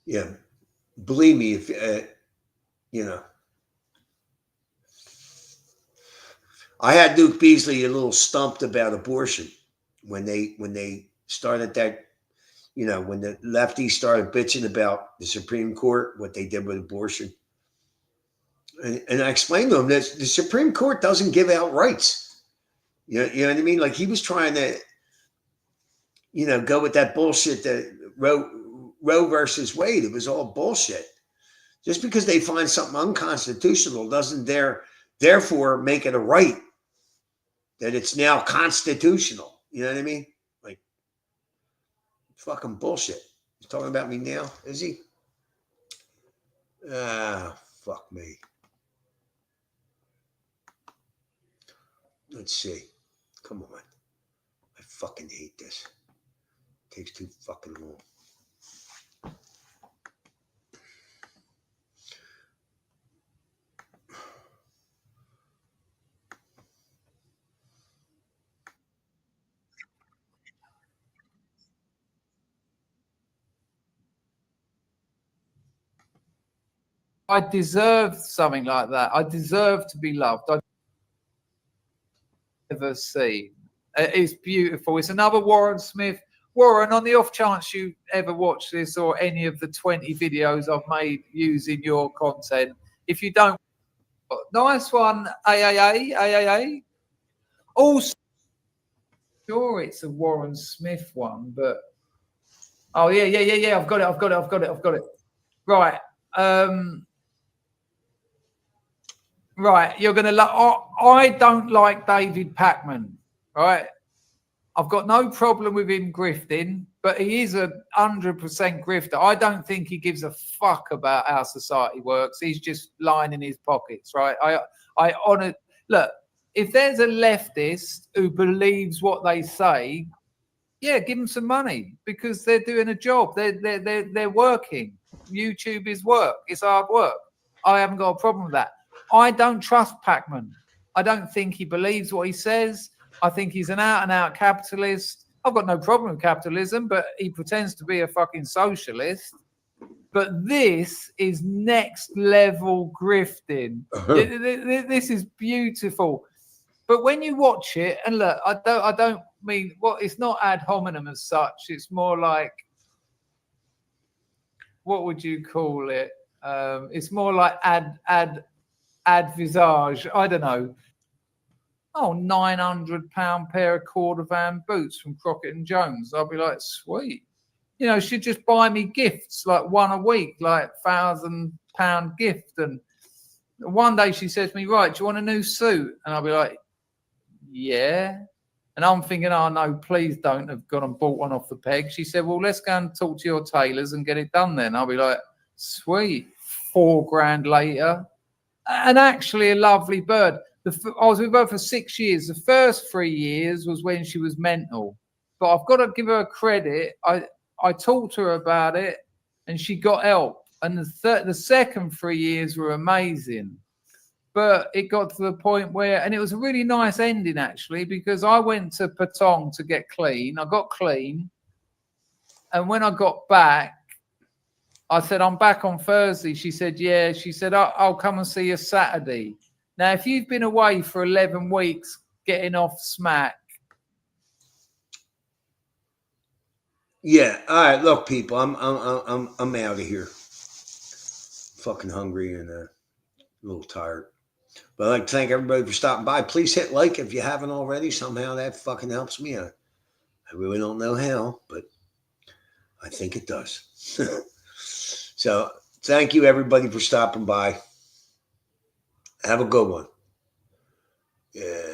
Yeah, believe me, if you know, I had Duke Beasley a little stumped about abortion when they started that. You know, when the lefties started bitching about the Supreme Court, what they did with abortion, and I explained to him that the Supreme Court doesn't give out rights. You know what I mean? Like he was trying to, go with that bullshit that Roe versus Wade. It was all bullshit. Just because they find something unconstitutional doesn't therefore make it a right that it's now constitutional. You know what I mean? Like fucking bullshit. He's talking about me now, is he? Ah, fuck me. Let's see. Come on. I fucking hate this. It takes too fucking long. I deserve something like that. I deserve to be loved. I've never seen. It's beautiful. It's another Warren Smith. Warren, on the off chance you ever watch this or any of the 20 videos I've made using your content, if you don't, nice one, AAA. Also, sure it's a Warren Smith one, but oh yeah. I've got it. Right. Right, you're gonna. I don't like David Pakman. Right, I've got no problem with him grifting, but he is 100% grifter. I don't think he gives a fuck about how society works. He's just lying in his pockets. Right, I honor. Look, if there's a leftist who believes what they say, yeah, give them some money because they're doing a job. They're working. YouTube is work. It's hard work. I haven't got a problem with that. I don't trust Pakman. I don't think he believes what he says. I think he's an out-and-out capitalist. I've got no problem with capitalism, but he pretends to be a fucking socialist. But this is next-level grifting. This is beautiful. But when you watch it, and look, I don't mean, well, it's not ad hominem as such. It's more like, what would you call it? It's more like ad visage. I don't know. Oh, £900 pair of Cordovan boots from Crockett and Jones. I'll be like, sweet. She'd just buy me gifts, like one a week, like £1,000 gift. And one day she says to me, right, do you want a new suit? And I'll be like, yeah. And I'm thinking, oh no, please don't have gone and bought one off the peg. She said, well, let's go and talk to your tailors and get it done then. I'll be like, sweet. $4,000 later. And actually a lovely bird. I was with her for 6 years. The first 3 years was when she was mental. But I've got to give her credit. I talked to her about it and she got help. And the second 3 years were amazing. But it got to the point where, and it was a really nice ending actually, because I went to Patong to get clean. I got clean. And when I got back, I said, I'm back on Thursday. She said, yeah. She said, I'll come and see you Saturday. Now, if you've been away for 11 weeks getting off smack. Yeah. All right. Look, people, I'm out of here. Fucking hungry and a little tired. But I'd like to thank everybody for stopping by. Please hit like if you haven't already. Somehow that fucking helps me out. I really don't know how, but I think it does. So thank you everybody for stopping by. Have a good one. Yeah.